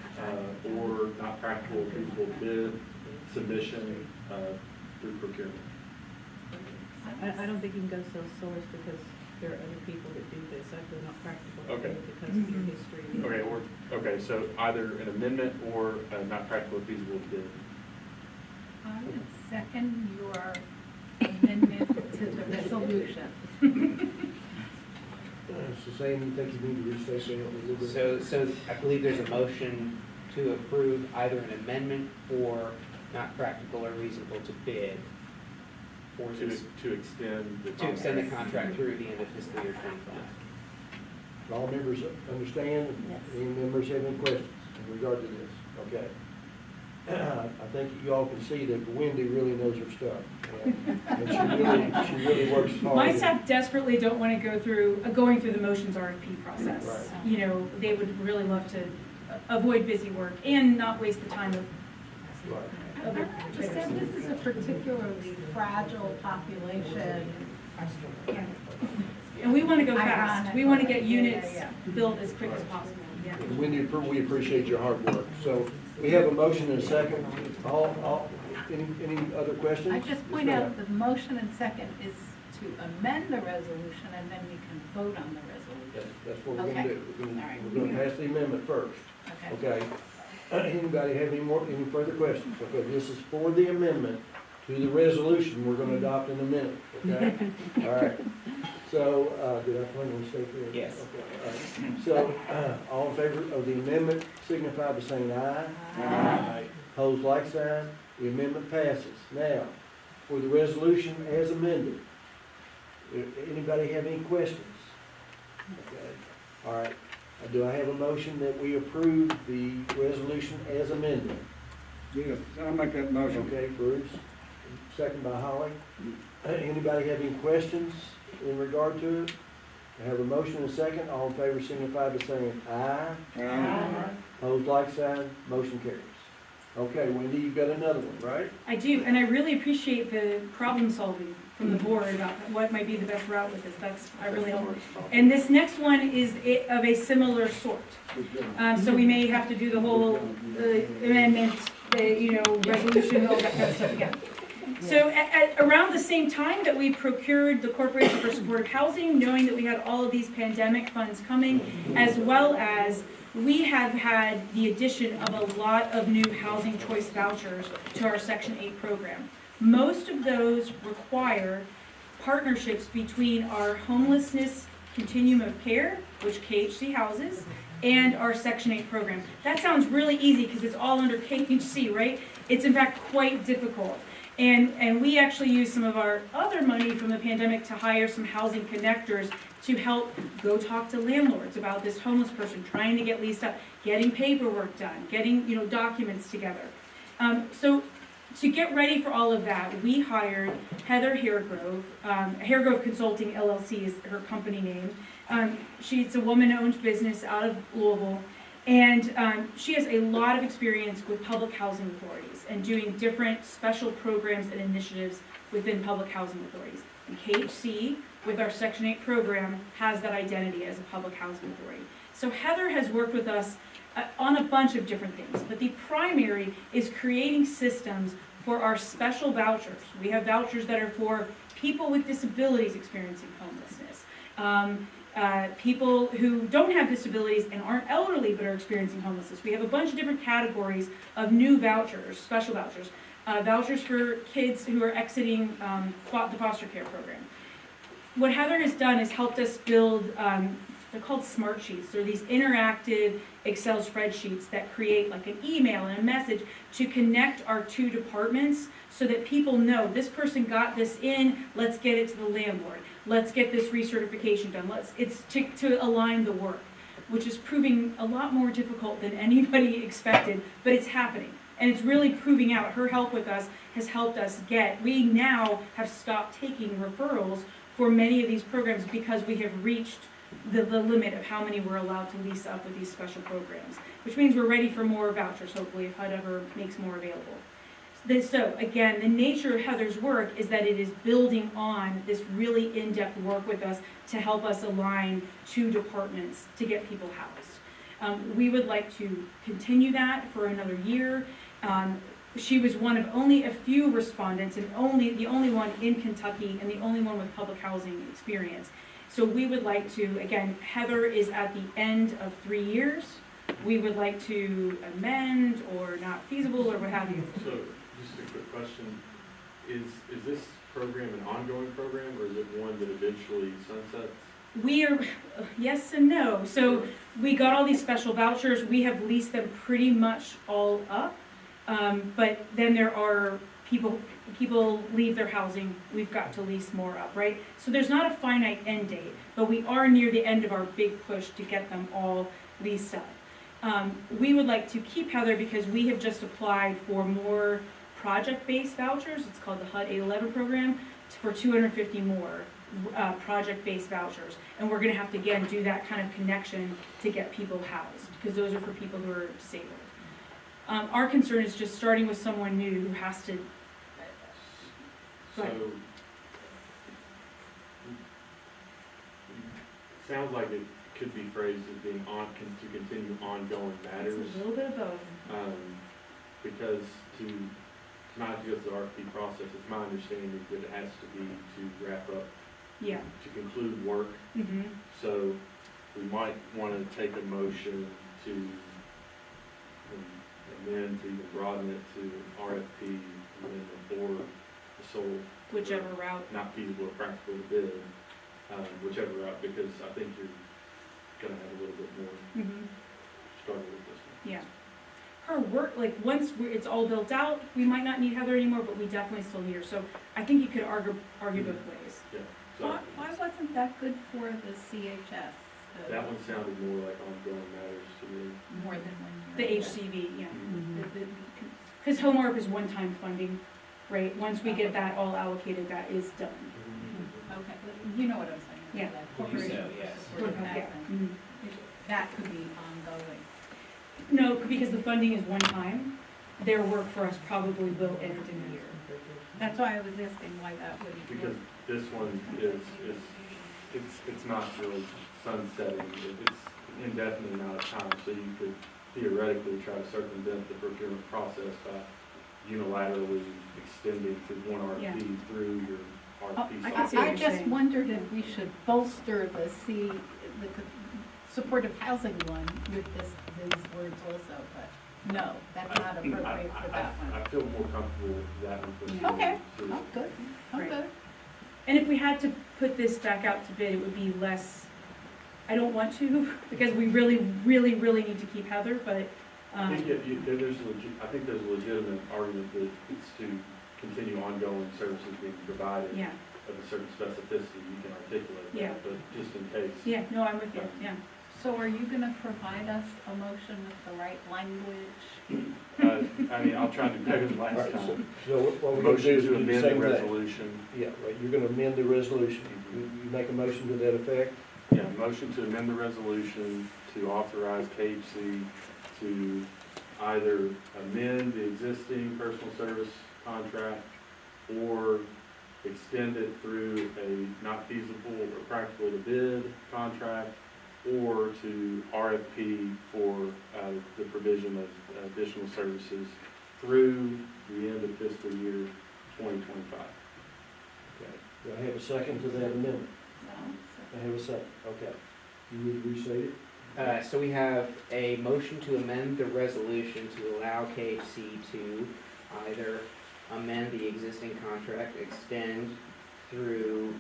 or not practical or feasible bid submission through procurement. I don't think you can go sole source because there are other people that do this. I feel not practical Okay. because of your history. Okay, so either an amendment or not practical or feasible bid. I would second your amendment to the resolution. So Sam, you think you need to restate that a little bit? So I believe there's a motion to approve either an amendment or not practical or reasonable to bid for this, to extend the to extend the contract through the end of fiscal year 25. All members understand? Yes. Any members have any questions in regard to this? Okay. I think you all can see that Wendy really knows her stuff. And she really works hard. My staff desperately don't want to go through, going through the motions RFP process. Right. You know, they would really love to avoid busy work and not waste the time of other Just said this is a particularly fragile population. And we want to go fast. We want to get units Yeah. built as quick as possible. Yeah. And Wendy, we appreciate your hard work. So we have a motion and a second. Any other questions? I just point out the motion and second is to amend the resolution, and then we can vote on the resolution. That's what we're going to do. All right. We're going to pass the amendment first. Okay. Anybody have any further questions? Okay, this is for the amendment to the resolution we're going to adopt in a minute, okay? All right. So, did I plan on stay there? Yes. Okay, all right. So, all in favor of the amendment signify by saying aye. Aye. Opposed, like sign. The amendment passes. Now, for the resolution as amended, anybody have any questions? Okay, all right. Do I have a motion that we approve the resolution as amended? Yes, I'll make that motion. Okay, Bruce, second by Holly. Anybody have any questions in regard to it? I have a motion and a second. All in favor signify by saying aye. Aye. Opposed, like sign. Motion carries. Okay, Wendy, you've got another one, right? I do, and I really appreciate the problem solving from the board about what might be the best route with this. I really hope. And this next one is of a similar sort. So we may have to do the whole amendment, resolution, all that kind of stuff again. So around the same time that we procured the Corporation for Supportive Housing, knowing that we had all of these pandemic funds coming, as well as we have had the addition of a lot of new housing choice vouchers to our Section 8 program. Most of those require partnerships between our homelessness continuum of care, which KHC houses, and our Section 8 program. That sounds really easy because it's all under KHC, right? It's in fact quite difficult. And we actually use some of our other money from the pandemic to hire some housing connectors to help go talk to landlords about this homeless person, trying to get leased up, getting paperwork done, getting documents together. So to get ready for all of that, we hired Heather Haregrove. Haregrove Consulting LLC is her company name. She's a woman-owned business out of Louisville. And she has a lot of experience with public housing authorities and doing different special programs and initiatives within public housing authorities. And KHC, with our Section 8 program, has that identity as a public housing authority. So Heather has worked with us on a bunch of different things, but the primary is creating systems for our special vouchers. We have vouchers that are for people with disabilities experiencing homelessness. People who don't have disabilities and aren't elderly but are experiencing homelessness. We have a bunch of different categories of new vouchers, special vouchers. Vouchers for kids who are exiting the foster care program. What Heather has done is helped us build, they're called smart sheets. They're these interactive Excel spreadsheets that create like an email and a message to connect our two departments so that people know this person got this in, let's get it to the landlord. Let's get this recertification done. It's to align the work, which is proving a lot more difficult than anybody expected, but it's happening. And it's really proving out. Her help with us has helped us we now have stopped taking referrals for many of these programs because we have reached the limit of how many we're allowed to lease up with these special programs, which means we're ready for more vouchers, hopefully, if HUD ever makes more available. So again, the nature of Heather's work is that it is building on this really in-depth work with us to help us align two departments to get people housed. We would like to continue that for another year. She was one of only a few respondents and the only one in Kentucky and the only one with public housing experience. So we would like to, again, Heather is at the end of 3 years. We would like to amend or not feasible or what have you. So, just a quick question. Is this program an ongoing program or is it one that eventually sunsets? We are, yes and no. So we got all these special vouchers. We have leased them pretty much all up. But then there are people leave their housing. We've got to lease more up, right? So there's not a finite end date, but we are near the end of our big push to get them all leased up. We would like to keep Heather because we have just applied for more project-based vouchers. It's called the HUD 811 program for 250 more project-based vouchers. And we're going to have to, again, do that kind of connection to get people housed because those are for people who are disabled. Our concern is just starting with someone new who has to. So, it sounds like it could be phrased as being to continue ongoing matters. It's a little bit of both. Because to not go through the RFP process, it's my understanding that it has to be to wrap up. Yeah. To conclude work. Mm-hmm. So we might want to take a motion to amend to even broaden it to an RFP or the sole. Whichever route. Not feasible or practical to bid, whichever route, because I think you're going to have a little bit more struggle with this one. Yeah. Her work, like once it's all built out, we might not need Heather anymore, but we definitely still need her. So I think you could argue both ways. Yeah. So Why wasn't that good for the CHS? That one sounded more like ongoing matters to me. More than 1 The year. HCV, yeah. Because homework is one-time funding, right? Once we get that all allocated, that is done. Okay, but you know what I'm saying. Yeah. That corporation for supportive housing. That could be ongoing. No, because the funding is one time. Their work for us probably will end in a year. That's why I was asking why that wouldn't. Because this one it's not really sunsetting, it's indefinite amount of time, so you could theoretically try to circumvent the procurement process by unilaterally extending to one RFP through your RFP. I can see what I you're just saying. wondered if we should bolster the supportive housing one with these words also, but no, that's not appropriate for that one. I feel more comfortable with that one. for you Okay, to- oh, good, oh, Right. good. And if we had to put this back out to bid, it would be less, I don't want to, because we really, really, really need to keep Heather, but, I think I think there's a legitimate argument that it's to continue ongoing services being provided yeah, of a certain specificity, you can articulate Yeah. that, but just in case. yeah, no, I'm with you, yeah. So are you gonna provide us a motion with the right language? I mean, I'll try to do better than All last right, time. so what we're gonna do Motion is to do the amend the same thing. resolution. Yeah, right, you're gonna amend the resolution. You make a motion to that effect? Yeah, motion to amend the resolution to authorize KHC to either amend the existing personal service contract or extend it through a not feasible or practical to bid contract, or to RFP for the provision of additional services through the end of fiscal year 2025. Okay. Do I have a second to that amendment? I have a second, okay. You need to restate it? So we have a motion to amend the resolution to allow KHC to either amend the existing contract, extend through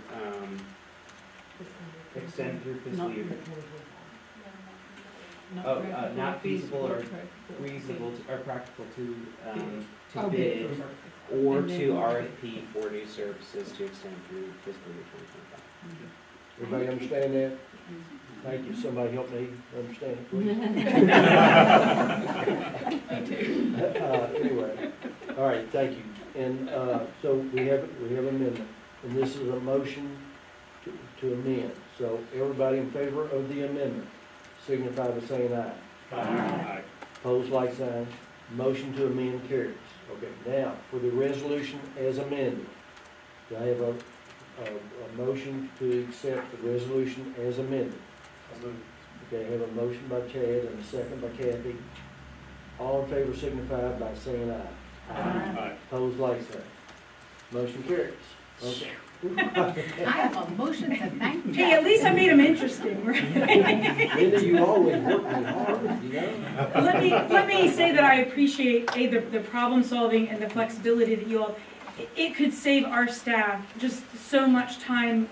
fiscal year. Not feasible or reasonable or practical to bid, or to RFP for new services to extend through fiscal year 2025. Everybody understand that? Thank you. Somebody help me understand it, please. Anyway, all right, thank you. And, so we have amendment, and this is a motion to amend. So everybody in favor of the amendment, signify by saying aye. Aye. Opposed, like sign. Motion to amend carries. Okay, now, for the resolution as amended, do I have a motion to accept the resolution as amended? Okay, I have a motion by Chad and a second by Kathy. All in favor signify by saying aye. Aye. Opposed, like sign. Motion carries. Okay. I have a motion to thank Hey, at least I made them interesting, right? Linda, you always work me hard, you know? Let me say that I appreciate, the problem solving and the flexibility that you all, it could save our staff just so much time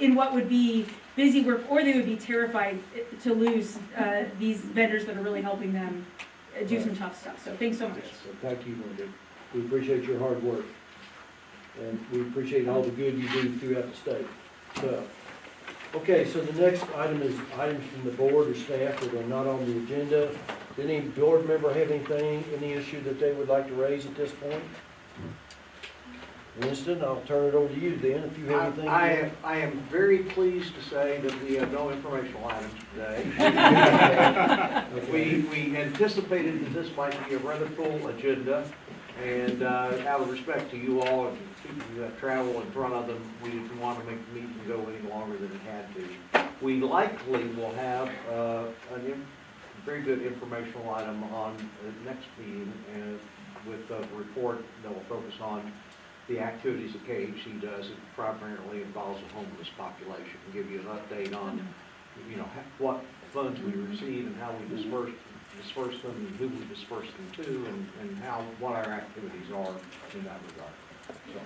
in what would be busy work, or they would be terrified to lose these vendors that are really helping them do some tough stuff. So thanks so much. So thank you, Linda. We appreciate your hard work. And we appreciate all the good you do throughout the state. So, okay, so the next item is items from the board or staff that are not on the agenda. Did any board member have anything, any issue that they would like to raise at this point? Winston, I'll turn it over to you then, if you have anything. I am very pleased to say that we have no informational items today. We anticipated that this might be a rather full agenda, and out of respect to you all and people who have travel in front of them, we didn't want to make the meeting go any longer than it had to. We likely will have a very good informational item on the next meeting, and with a report that will focus on the activities that KHC does. It primarily involves the homeless population, and give you an update on, you know, what funds we receive and how we disperse them, and who we disperse them to, and what our activities are in that regard. So.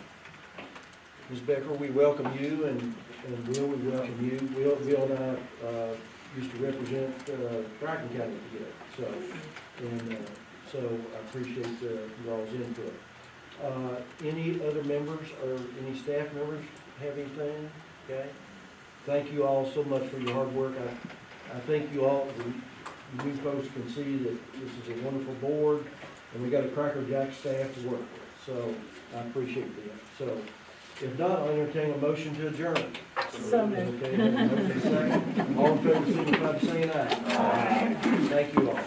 Ms. Becker, we welcome you, and Will, we welcome you. Will and I used to represent Franklin County together, so I appreciate y'all's input. Any other members or any staff members have anything? Okay. Thank you all so much for your hard work. I think you all, you folks can see that this is a wonderful board, and we got a Cracker Jack staff to work with. So I appreciate that. So if not, I'll entertain a motion to adjourn. So moved. Okay, motion second. All in favor, signify by saying aye. Aye. Thank you all.